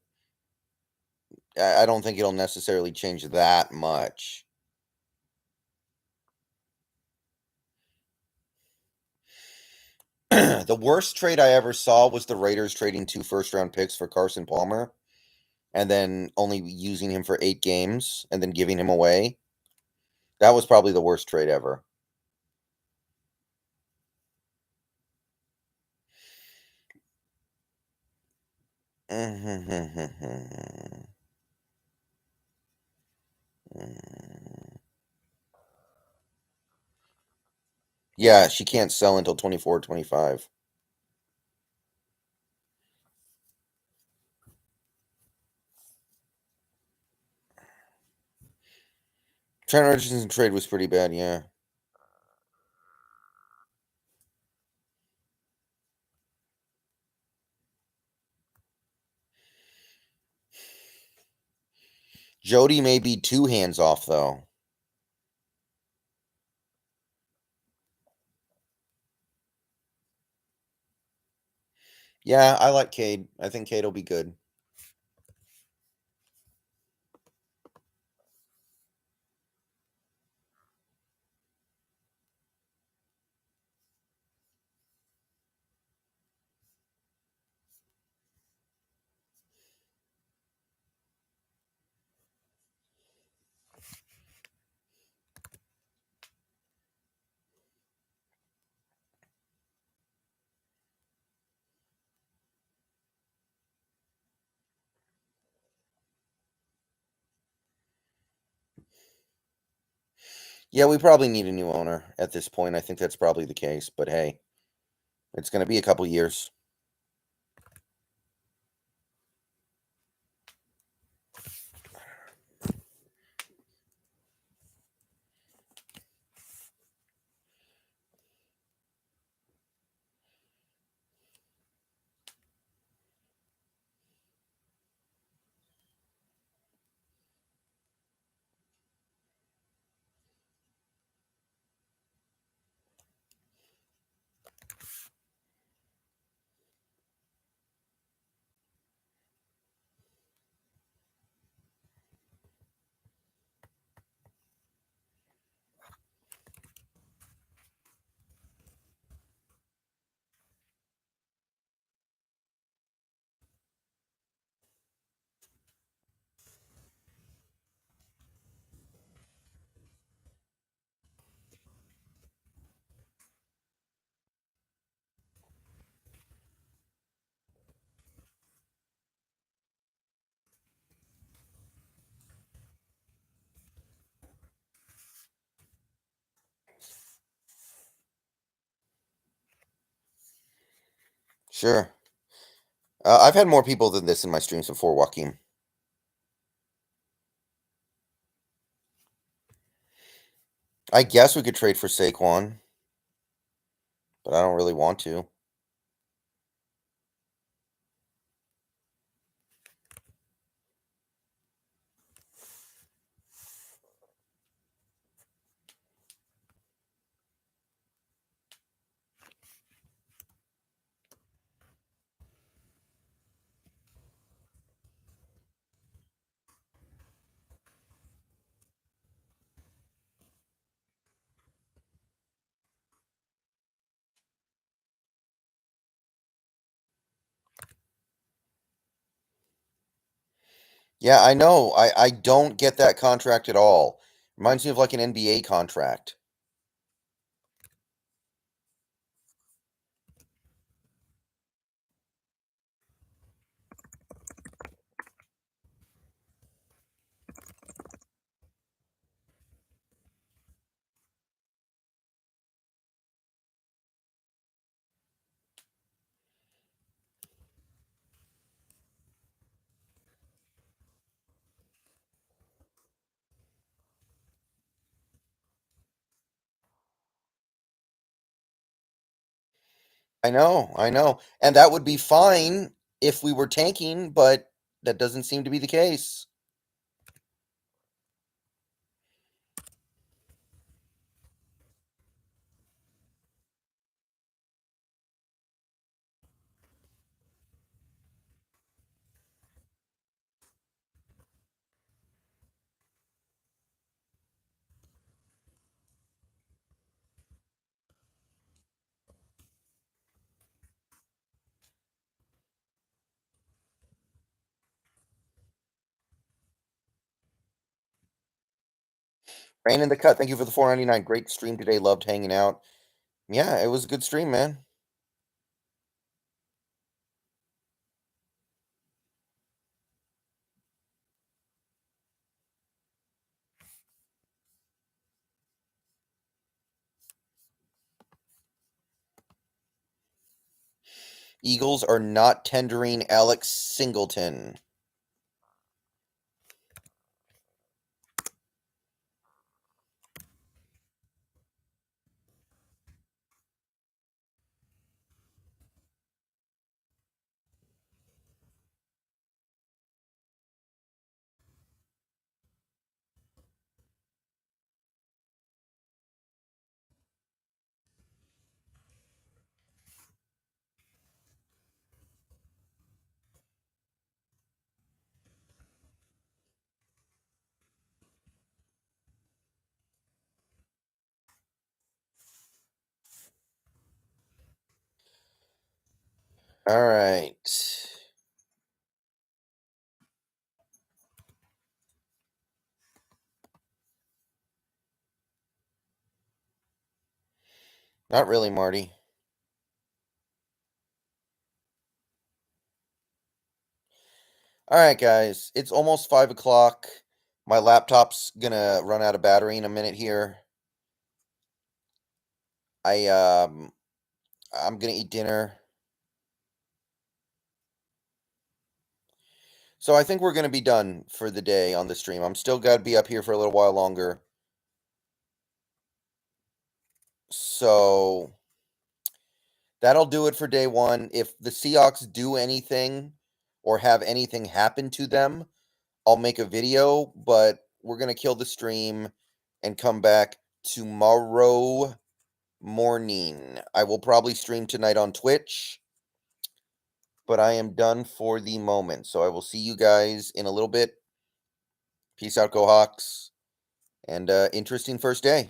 I don't think it'll necessarily change that much. The worst trade I ever saw was the Raiders trading 2 first-round picks for Carson Palmer and then only using him for 8 games and then giving him away. That was probably the worst trade ever. Yeah, she can't sell until 24, 25. Trent Richardson trade was pretty bad, yeah. Jody may be 2 hands off, though. Yeah, I like Cade. I think Cade will be good. Yeah, we probably need a new owner at this point. I think that's probably the case, but hey, it's going to be a couple years. Sure. I've had more people than this in my streams before, Joaquin. I guess we could trade for Saquon, but I don't really want to. Yeah, I know. I don't get that contract at all. Reminds me of like an NBA contract. I know. And that would be fine if we were tanking, but that doesn't seem to be the case. Rain in the cut. Thank you for the 4.99. Great stream today. Loved hanging out. Yeah, it was a good stream, man. Eagles are not tendering Alex Singleton. All right. Not really, Marty. All right, guys. It's almost 5 o'clock. My laptop's gonna run out of battery in a minute here. I'm gonna eat dinner. So I think we're gonna be done for the day on the stream. I'm still gotta be up here for a little while longer. So that'll do it for day one. If the Seahawks do anything or have anything happen to them, I'll make a video, but we're going to kill the stream and come back tomorrow morning. I will probably stream tonight on Twitch, but I am done for the moment. So I will see you guys in a little bit. Peace out, Go Hawks, and interesting first day.